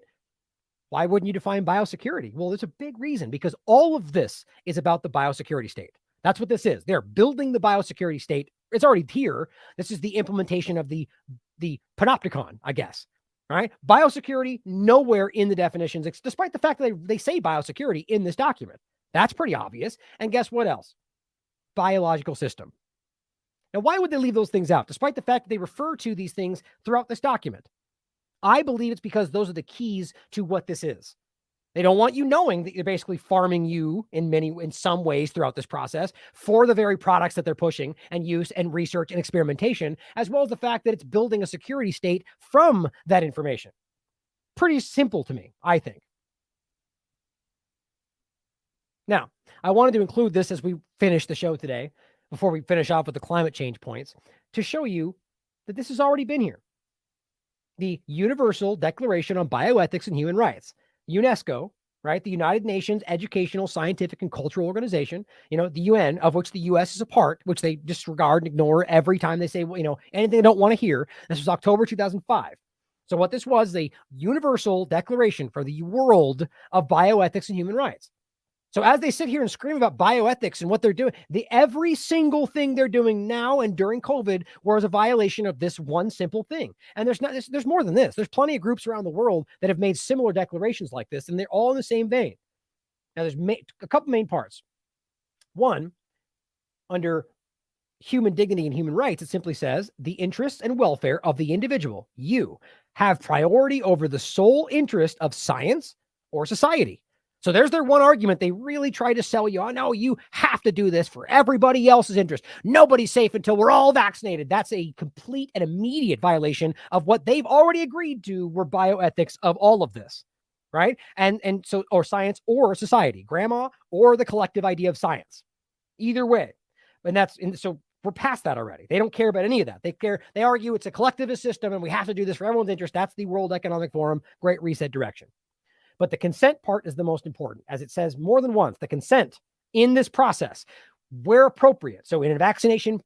Why wouldn't you define biosecurity? Well, there's a big reason, because all of this is about the biosecurity state. That's what this is. They're building the biosecurity state. It's already here. This is the implementation of the panopticon, I guess. All right. Biosecurity, nowhere in the definitions, despite the fact that they say biosecurity in this document. That's pretty obvious. And guess what else? Biological system. Now, why would they leave those things out, despite the fact that they refer to these things throughout this document? I believe it's because those are the keys to what this is. They don't want you knowing that they're basically farming you in some ways throughout this process for the very products that they're pushing and use and research and experimentation, as well as the fact that it's building a security state from that information. Pretty simple to me, I think. Now, I wanted to include this as we finish the show today, before we finish off with the climate change points, to show you that this has already been here. The Universal Declaration on Bioethics and Human Rights. UNESCO, right? The United Nations Educational, Scientific, and Cultural Organization, the UN, of which the US is a part, which they disregard and ignore every time they say, anything they don't want to hear. This was October 2005. So what this was, a universal declaration for the world of bioethics and human rights. So as they sit here and scream about bioethics and what they're doing, every single thing they're doing now and during COVID was a violation of this one simple thing. And there's more than this. There's plenty of groups around the world that have made similar declarations like this, and they're all in the same vein. Now, there's a couple main parts. One, under human dignity and human rights. It simply says the interests and welfare of the individual, you, have priority over the sole interest of science or society. So there's their one argument. They really try to sell you, oh, no, you have to do this for everybody else's interest. Nobody's safe until we're all vaccinated. That's a complete and immediate violation of what they've already agreed to were bioethics of all of this, right? And so, or science or society, grandma or the collective idea of science. Either way. And so we're past that already. They don't care about any of that. They argue it's a collectivist system and we have to do this for everyone's interest. That's the World Economic Forum, Great Reset direction. But the consent part is the most important. As it says more than once, the consent in this process, where appropriate, so in a vaccination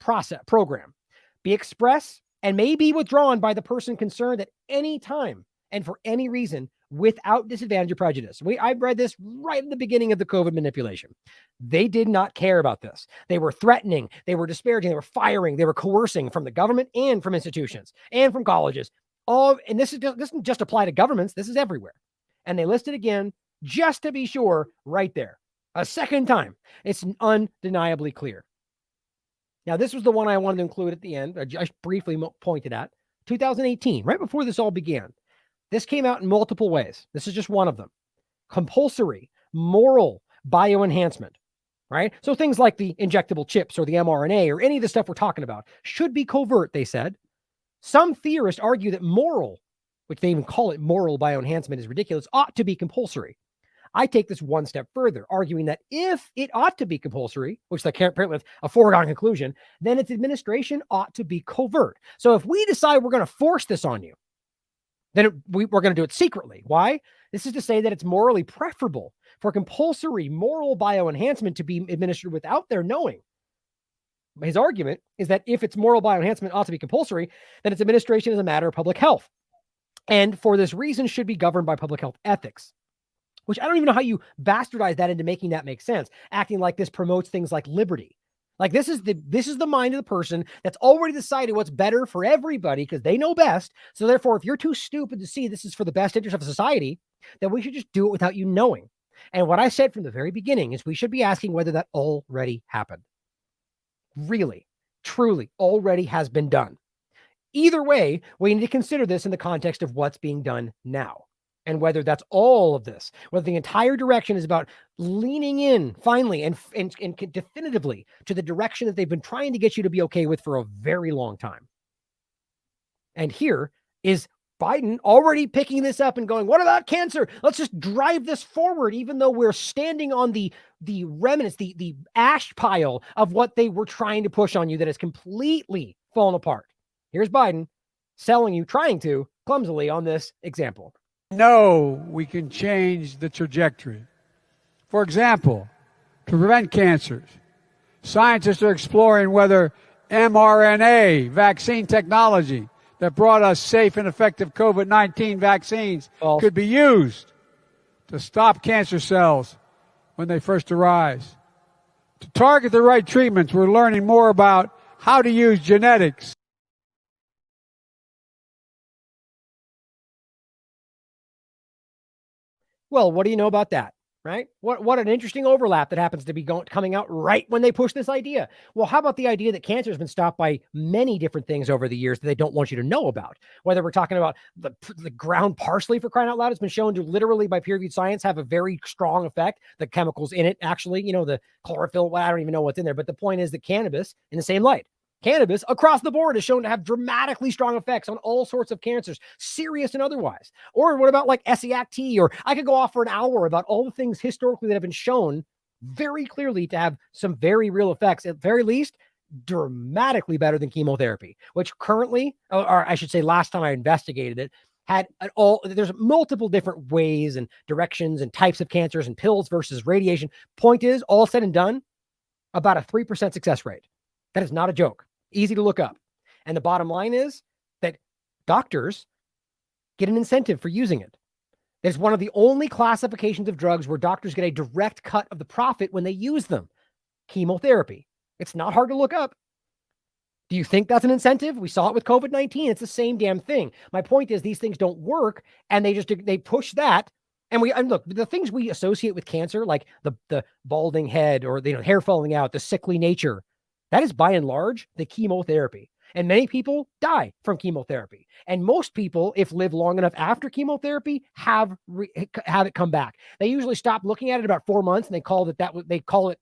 program, be expressed and may be withdrawn by the person concerned at any time and for any reason without disadvantage or prejudice. I've read this right in the beginning of the COVID manipulation. They did not care about this. They were threatening, they were disparaging, they were firing, they were coercing from the government and from institutions and from colleges. And this doesn't just apply to governments, this is everywhere. And they list it again just to be sure right there. A second time. It's undeniably clear. Now, this was the one I wanted to include at the end. I just briefly pointed at 2018, right before this all began. This came out in multiple ways. This is just one of them. Compulsory, moral bioenhancement, right? So things like the injectable chips or the mRNA or any of the stuff we're talking about should be covert, they said. Some theorists argue that moral, which they even call it moral bioenhancement, is ridiculous, ought to be compulsory. I take this one step further, arguing that if it ought to be compulsory, which apparently is a foregone conclusion, then its administration ought to be covert. So if we decide we're going to force this on you, then we're going to do it secretly. Why? This is to say that it's morally preferable for compulsory moral bioenhancement to be administered without their knowing. His argument is that if its moral bioenhancement ought to be compulsory, then its administration is a matter of public health. And for this reason should be governed by public health ethics, which I don't even know how you bastardize that into making that make sense, acting like this promotes things like liberty. Like this is the mind of the person that's already decided what's better for everybody because they know best. So therefore, if you're too stupid to see this is for the best interest of society, then we should just do it without you knowing. And what I said from the very beginning is we should be asking whether that already happened. Really, truly already has been done. Either way, we need to consider this in the context of what's being done now and whether that's all of this, whether the entire direction is about leaning in finally and definitively to the direction that they've been trying to get you to be okay with for a very long time. And here is Biden already picking this up and going, what about cancer? Let's just drive this forward, even though we're standing on the remnants, the ash pile of what they were trying to push on you that has completely fallen apart. Here's Biden selling you, trying to, clumsily on this example. No, we can change the trajectory. For example, to prevent cancers, scientists are exploring whether mRNA vaccine technology that brought us safe and effective COVID-19 vaccines could be used to stop cancer cells when they first arise. To target the right treatments, we're learning more about how to use genetics. Well, what do you know about that, right? What an interesting overlap that happens to be coming out right when they push this idea. Well, how about the idea that cancer has been stopped by many different things over the years that they don't want you to know about? Whether we're talking about the ground parsley, for crying out loud, it's been shown to literally by peer-reviewed science have a very strong effect. The chemicals in it, actually, the chlorophyll, I don't even know what's in there. But the point is that cannabis, in the same light, cannabis across the board is shown to have dramatically strong effects on all sorts of cancers, serious and otherwise. Or what about like SEACT? Or I could go off for an hour about all the things historically that have been shown very clearly to have some very real effects, at very least dramatically better than chemotherapy, which currently, or I should say last time I investigated it, there's multiple different ways and directions and types of cancers and pills versus radiation. Point is, all said and done, about a 3% success rate. That is not a joke. Easy to look up. And the bottom line is that doctors get an incentive for using it. It's one of the only classifications of drugs where doctors get a direct cut of the profit when they use them. Chemotherapy. It's not hard to look up. Do you think that's an incentive? We saw it with COVID-19. It's the same damn thing. My point is these things don't work and they push that. And look, the things we associate with cancer, like the balding head or hair falling out, the sickly nature, That is by and large the chemotherapy. And many people die from chemotherapy. And most people, if live long enough after chemotherapy, have it come back. They usually stop looking at it about 4 months, and they call it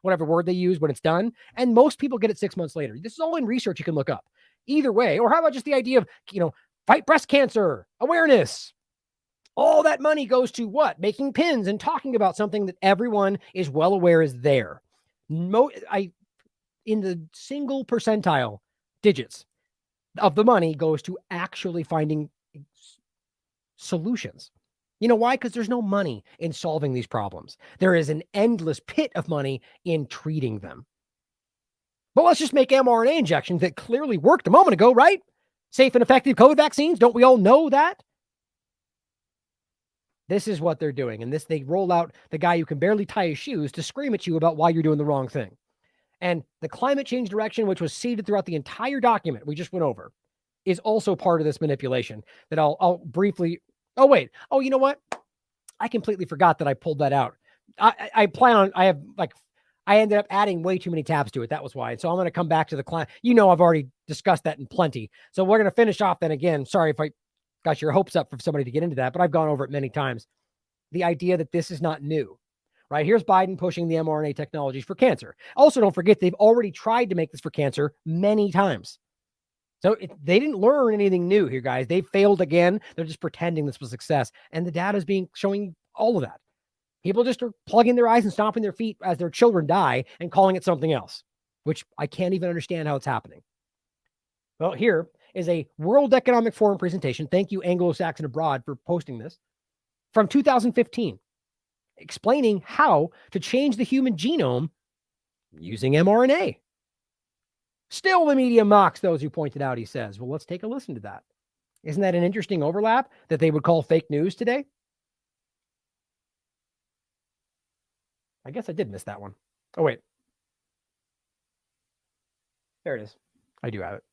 whatever word they use when it's done. And most people get it 6 months later. This is all in research you can look up. Either way, or how about just the idea of, fight breast cancer, awareness. All that money goes to what? Making pins and talking about something that everyone is well aware is there. In the single percentile digits of the money goes to actually finding solutions. You know why? Because there's no money in solving these problems. There is an endless pit of money in treating them. But let's just make mRNA injections that clearly worked a moment ago, right? Safe and effective COVID vaccines. Don't we all know that? This is what they're doing. And they roll out the guy who can barely tie his shoes to scream at you about why you're doing the wrong thing. And the climate change direction, which was seeded throughout the entire document we just went over, is also part of this manipulation that I'll briefly. Oh, wait. Oh, you know what? I completely forgot that I pulled that out. I ended up adding way too many tabs to it. That was why. So I'm going to come back to the client. I've already discussed that in plenty. So we're going to finish off then again. Sorry if I got your hopes up for somebody to get into that, but I've gone over it many times. The idea that this is not new. Right? Here's Biden pushing the mRNA technologies for cancer. Also, don't forget, they've already tried to make this for cancer many times. So they didn't learn anything new here, guys. They failed again. They're just pretending this was a success. And the data is showing all of that. People just are plugging their eyes and stomping their feet as their children die and calling it something else, which I can't even understand how it's happening. Well, here is a World Economic Forum presentation. Thank you, Anglo-Saxon Abroad, for posting this from 2015. Explaining how to change the human genome using mRNA. Still, the media mocks those who pointed out, he says. Well, let's take a listen to that. Isn't that an interesting overlap that they would call fake news today? I guess I did miss that one. Oh, wait. There it is. I do have it.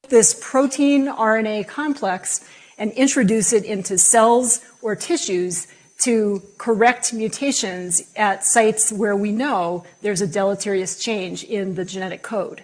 This protein RNA complex and introduce it into cells or tissues to correct mutations at sites where we know there's a deleterious change in the genetic code.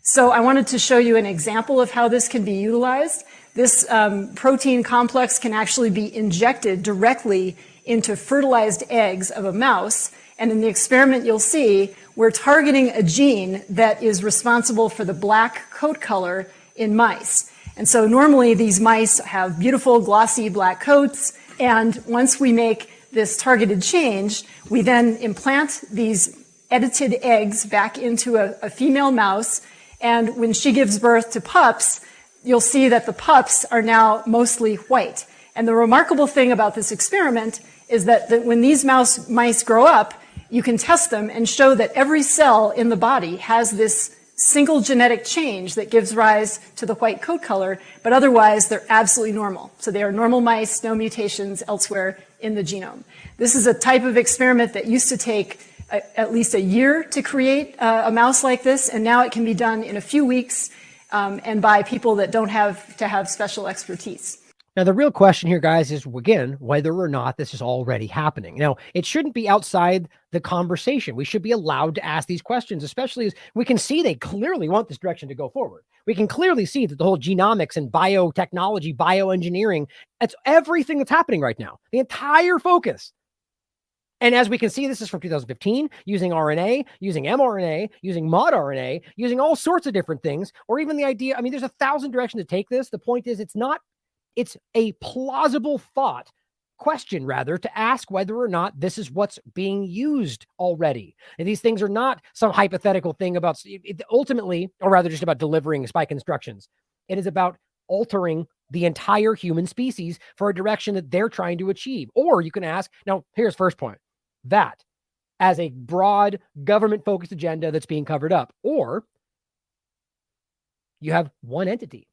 So I wanted to show you an example of how this can be utilized. This protein complex can actually be injected directly into fertilized eggs of a mouse. And in the experiment, you'll see we're targeting a gene that is responsible for the black coat color in mice. And so normally these mice have beautiful, glossy black coats. And once we make this targeted change, we then implant these edited eggs back into a female mouse. And when she gives birth to pups, you'll see that the pups are now mostly white. And the remarkable thing about this experiment is that when these mice grow up, you can test them and show that every cell in the body has this single genetic change that gives rise to the white coat color, but otherwise they're absolutely normal. So they are normal mice, no mutations elsewhere in the genome. This is a type of experiment that used to take at least a year to create a mouse like this, and now it can be done in a few weeks and by people that don't have to have special expertise. Now, the real question here, guys, is, again, whether or not this is already happening. Now, it shouldn't be outside the conversation. We should be allowed to ask these questions, especially as we can see they clearly want this direction to go forward. We can clearly see that the whole genomics and biotechnology, bioengineering, that's everything that's happening right now, the entire focus. And as we can see, this is from 2015, using RNA, using mRNA, using mod RNA, using all sorts of different things, or even the idea, I mean, there's 1,000 directions to take this. The point is, it's a plausible question, rather, to ask whether or not this is what's being used already. And these things are not some hypothetical thing about ultimately, or rather just about delivering spike instructions. It is about altering the entire human species for a direction that they're trying to achieve. Or you can ask, now here's first point, that as a broad government-focused agenda that's being covered up, or you have one entity.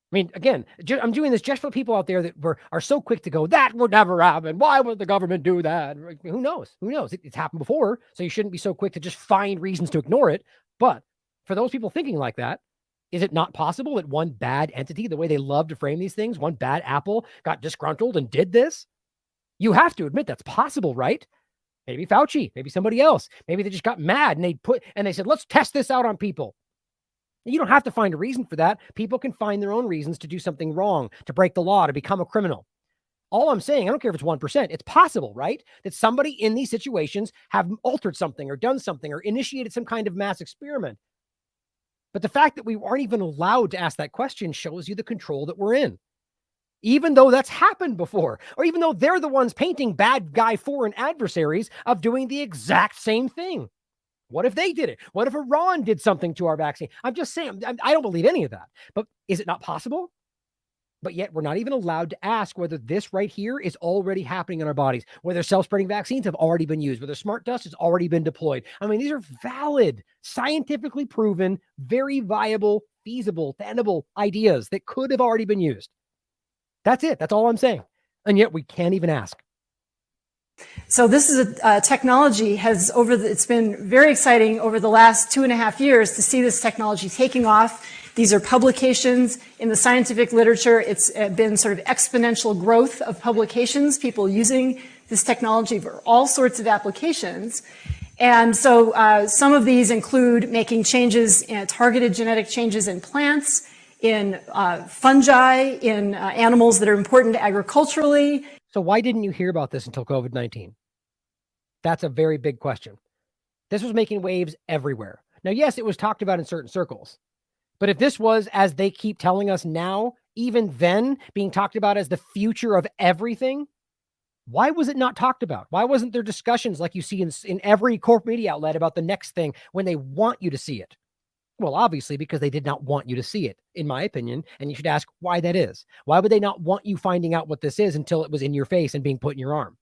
I mean, again, I'm doing this just for people out there that are so quick to go, that would never happen. Why would the government do that? Who knows? Who knows? It's happened before, so you shouldn't be so quick to just find reasons to ignore it. But for those people thinking like that, is it not possible that one bad entity, the way they love to frame these things, one bad apple got disgruntled and did this? You have to admit that's possible, right? Maybe Fauci, maybe somebody else. Maybe they just got mad and they said, let's test this out on people. You don't have to find a reason for that. People can find their own reasons to do something wrong, to break the law, to become a criminal. All I'm saying, I don't care if it's 1%. It's possible, right? That somebody in these situations have altered something or done something or initiated some kind of mass experiment. But the fact that we aren't even allowed to ask that question shows you the control that we're in. Even though that's happened before, or even though they're the ones painting bad guy foreign adversaries of doing the exact same thing. What if they did it? What if Iran did something to our vaccine? I'm just saying, I don't believe any of that. But is it not possible? But yet we're not even allowed to ask whether this right here is already happening in our bodies, whether self-spreading vaccines have already been used, whether smart dust has already been deployed. I mean, these are valid, scientifically proven, very viable, feasible, tenable ideas that could have already been used. That's it. That's all I'm saying. And yet we can't even ask. So this is a technology it's been very exciting over the last 2.5 years to see this technology taking off. These are publications in the scientific literature. It's been sort of exponential growth of publications, people using this technology for all sorts of applications. And so some of these include making changes, targeted genetic changes in plants, in fungi, in animals that are important agriculturally. So why didn't you hear about this until COVID-19? That's a very big question. This was making waves everywhere. Now, yes, it was talked about in certain circles. But if this was, as they keep telling us now, even then being talked about as the future of everything, why was it not talked about? Why wasn't there discussions like you see in every corporate media outlet about the next thing when they want you to see it? Well, obviously, because they did not want you to see it, in my opinion. And you should ask why that is. Why would they not want you finding out what this is until it was in your face and being put in your arm?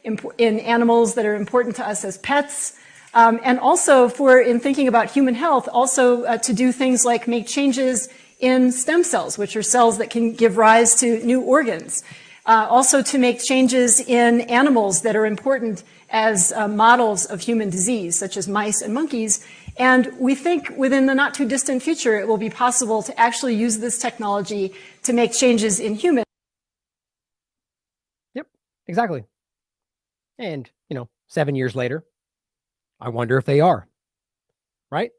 In animals that are important to us as pets. And also in thinking about human health, also to do things like make changes in stem cells, which are cells that can give rise to new organs. Also to make changes in animals that are important as models of human disease, such as mice and monkeys. And we think within the not too distant future, it will be possible to actually use this technology to make changes in humans. Yep, exactly. And, 7 years later, I wonder if they are, right?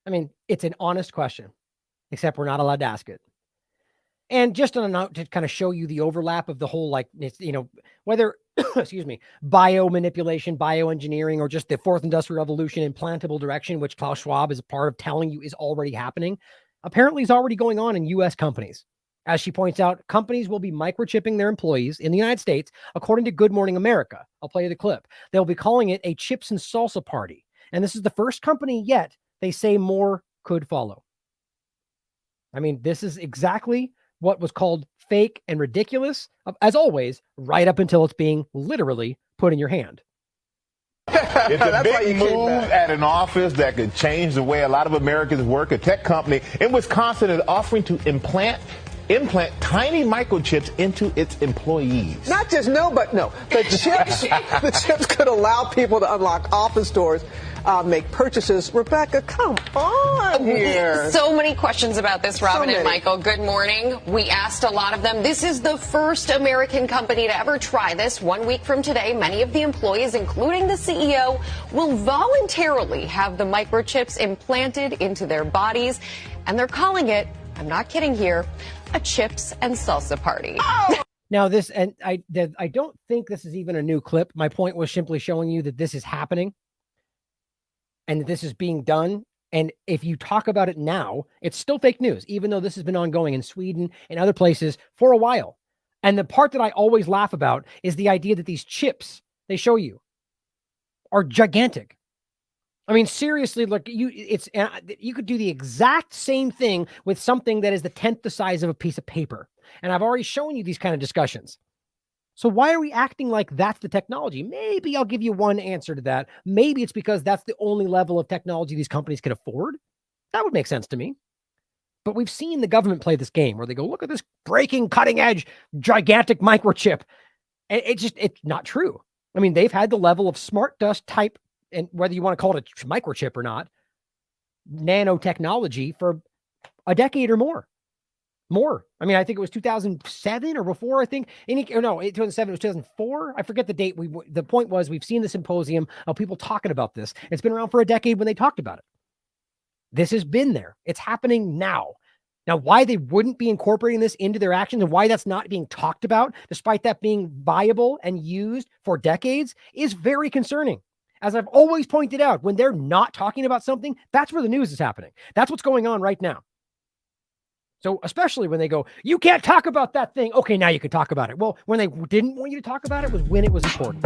I mean, it's an honest question, except we're not allowed to ask it. And just on a note to kind of show you the overlap of the whole, whether, excuse me, biomanipulation, bioengineering, or just the fourth industrial revolution implantable direction, which Klaus Schwab is a part of telling you is already happening, apparently is already going on in U.S. companies. As she points out, companies will be microchipping their employees in the United States, according to Good Morning America. I'll play you the clip. They'll be calling it a chips and salsa party. And this is the first company yet. They say more could follow. I mean, this is exactly what was called fake and ridiculous, as always, right up until it's being literally put in your hand. It's a big move at an office that could change the way a lot of Americans work. A tech company in Wisconsin is offering to implant tiny microchips into its employees. Not just no. The chips could allow people to unlock office doors, make purchases. Rebecca, come on here. So many questions about this, Robin and Michael. Good morning. We asked a lot of them. This is the first American company to ever try this. 1 week from today, many of the employees, including the CEO, will voluntarily have the microchips implanted into their bodies. And they're calling it, I'm not kidding here, a chips and salsa party. Now this, and I don't think this is even a new clip. My point was simply showing you that this is happening and that this is being done. And if you talk about it now, it's still fake news, even though this has been ongoing in Sweden and other places for a while. And the part that I always laugh about is the idea that these chips they show you are gigantic. I mean, seriously, look, you could do the exact same thing with something that is the 10th the size of a piece of paper. And I've already shown you these kind of discussions. So why are we acting like that's the technology? Maybe I'll give you one answer to that. Maybe it's because that's the only level of technology these companies can afford. That would make sense to me. But we've seen the government play this game where they go, look at this breaking, cutting edge, gigantic microchip. And it's not true. I mean, they've had the level of smart dust type, and whether you want to call it a microchip or not, nanotechnology for a decade or more. More. I mean, I think it was 2007 or before. I think 2007. It was 2004. I forget the date. The point was we've seen the symposium of people talking about this. It's been around for a decade when they talked about it. This has been there. It's happening now. Now, why they wouldn't be incorporating this into their actions and why that's not being talked about, despite that being viable and used for decades, is very concerning. As I've always pointed out, when they're not talking about something, that's where the news is happening. That's what's going on right now. So especially when they go, you can't talk about that thing. Okay, now you can talk about it. Well, when they didn't want you to talk about it was when it was important.